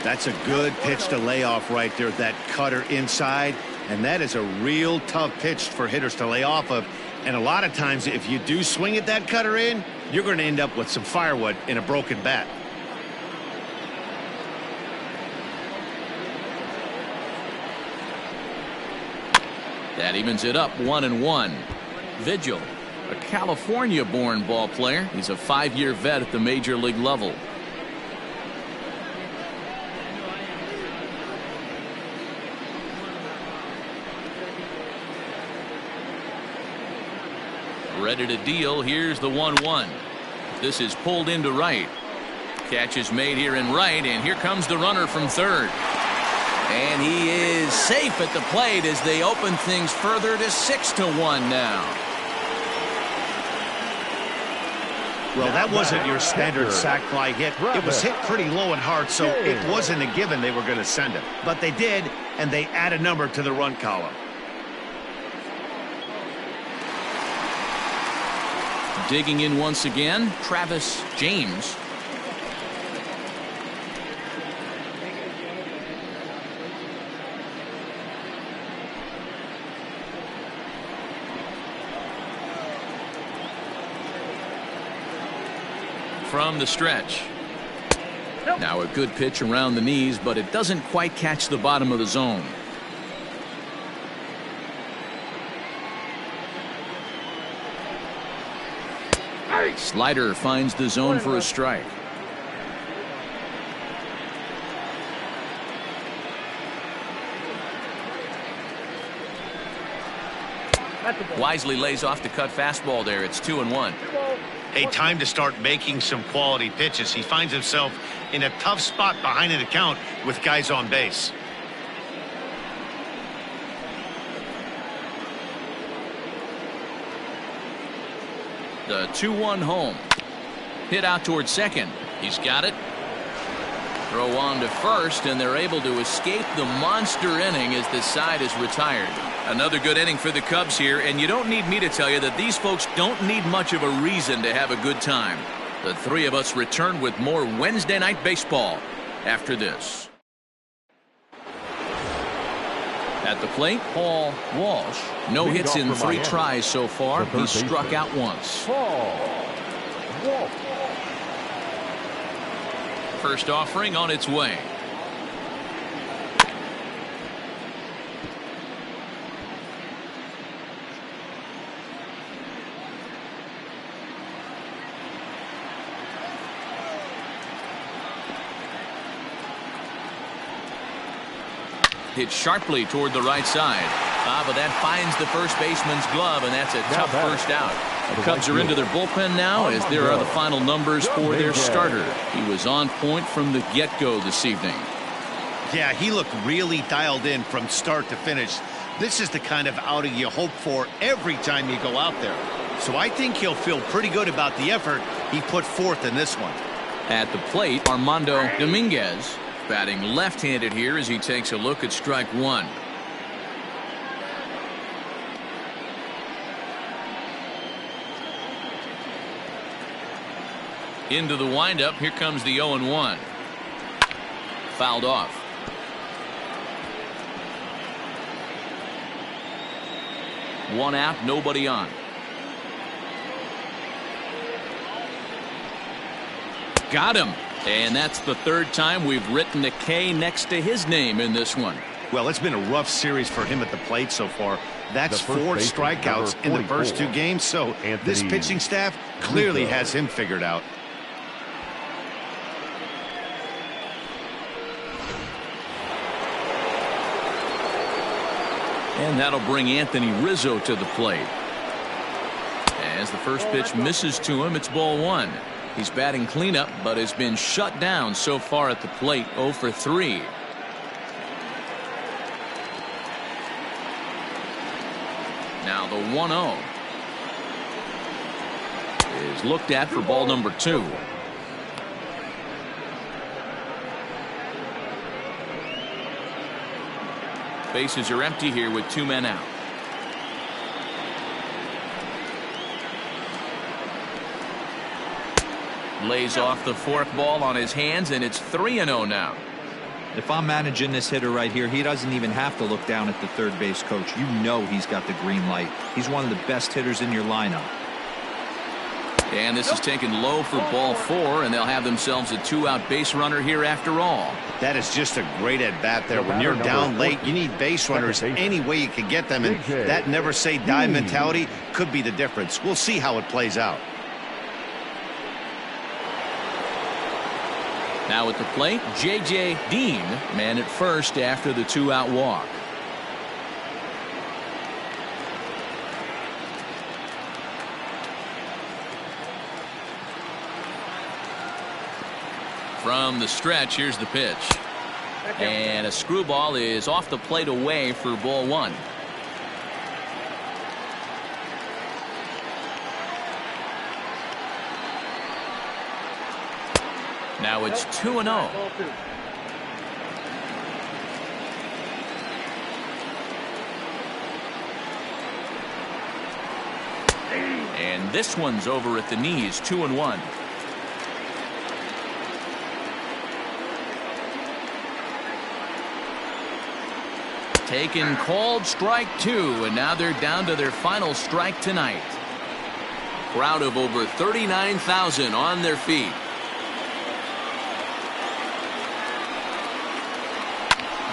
That's a good pitch to lay off right there, that cutter inside. And that is a real tough pitch for hitters to lay off of. And a lot of times, if you do swing at that cutter in, you're going to end up with some firewood in a broken bat. That evens it up 1-1. Vigil, a California-born ball player. He's a 5-year vet at the major league level. Ready to deal. Here's the 1-1. This is pulled into right. Catch is made here in right, and here comes the runner from third. And he is safe at the plate as they open things further to 6-1 now. Well, that wasn't your standard sac fly hit. It was hit pretty low and hard, so it wasn't a given they were going to send it. But they did, and they add a number to the run column. Digging in once again, Travis James. From the stretch. Now a good pitch around the knees, but it doesn't quite catch the bottom of the zone. Slider finds the zone for a strike. Wisely lays off the cut fastball there. It's 2-1. Hey, time to start making some quality pitches. He finds himself in a tough spot behind an account with guys on base. The 2-1 home. Hit out towards second. He's got it. Throw on to first, and they're able to escape the monster inning as the side is retired. Another good inning for the Cubs here, and you don't need me to tell you that these folks don't need much of a reason to have a good time. The three of us return with more Wednesday Night Baseball after this. At the plate, Paul Walsh. No hits in 3 tries so far. He's struck out once. First offering on its way. Hit sharply toward the right side. But that finds the first baseman's glove, and that's a tough first out. The Cubs are into their bullpen now as there are the final numbers for their starter. He was on point from the get-go this evening. Yeah, he looked really dialed in from start to finish. This is the kind of outing you hope for every time you go out there. So I think he'll feel pretty good about the effort he put forth in this one. At the plate, Armando Dominguez. Batting left-handed here as he takes a look at strike one. Into the windup. Here comes the 0-1. Fouled off. One out, nobody on. Got him. And that's the third time we've written a K next to his name in this one. Well, it's been a rough series for him at the plate so far. That's 4 strikeouts in the first 2 games, so this pitching staff clearly has him figured out. And that'll bring Anthony Rizzo to the plate. As the first pitch misses to him, it's ball 1. He's batting cleanup, but has been shut down so far at the plate. 0 for 3. Now the 1-0 is looked at for ball number 2. Bases are empty here with 2 men out. Lays off the forkball on his hands, and it's 3-0 now. If I'm managing this hitter right here, he doesn't even have to look down at the third base coach. You know he's got the green light. He's one of the best hitters in your lineup. And this is taken low for ball 4, and they'll have themselves a 2-out base runner here after all. That is just a great at-bat there. When you're down late, you need base runners any way you can get them, and that never-say-die mentality could be the difference. We'll see how it plays out. Now at the plate, J.J. Dean, man at first after the 2-out walk. From the stretch, here's the pitch. And a screwball is off the plate away for ball 1. Now it's 2-0. And this one's over at the knees, 2-1. Taken, called, strike 2, and now they're down to their final strike tonight. Crowd of over 39,000 on their feet.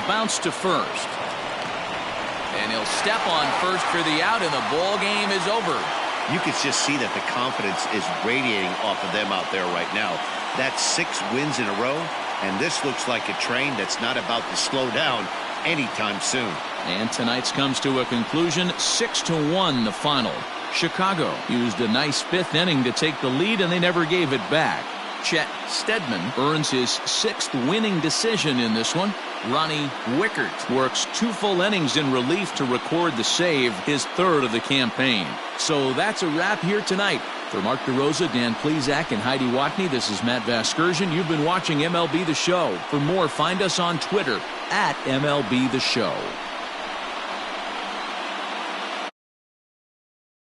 Bounce to first, and he'll step on first for the out, and the ball game is over. You can just see that the confidence is radiating off of them out there right now. That's 6 wins in a row, and this looks like a train that's not about to slow down anytime soon. And tonight's comes to a conclusion, 6-1 the final. Chicago used a nice 5th inning to take the lead, and they never gave it back. Chet Steadman earns his 6th winning decision in this one. Ronnie Wickert works 2 full innings in relief to record the save, his 3rd of the campaign. So that's a wrap here tonight. For Mark DeRosa, Dan Plesac, and Heidi Watney, this is Matt Vasgersian. You've been watching MLB The Show. For more, find us on Twitter @MLB The Show.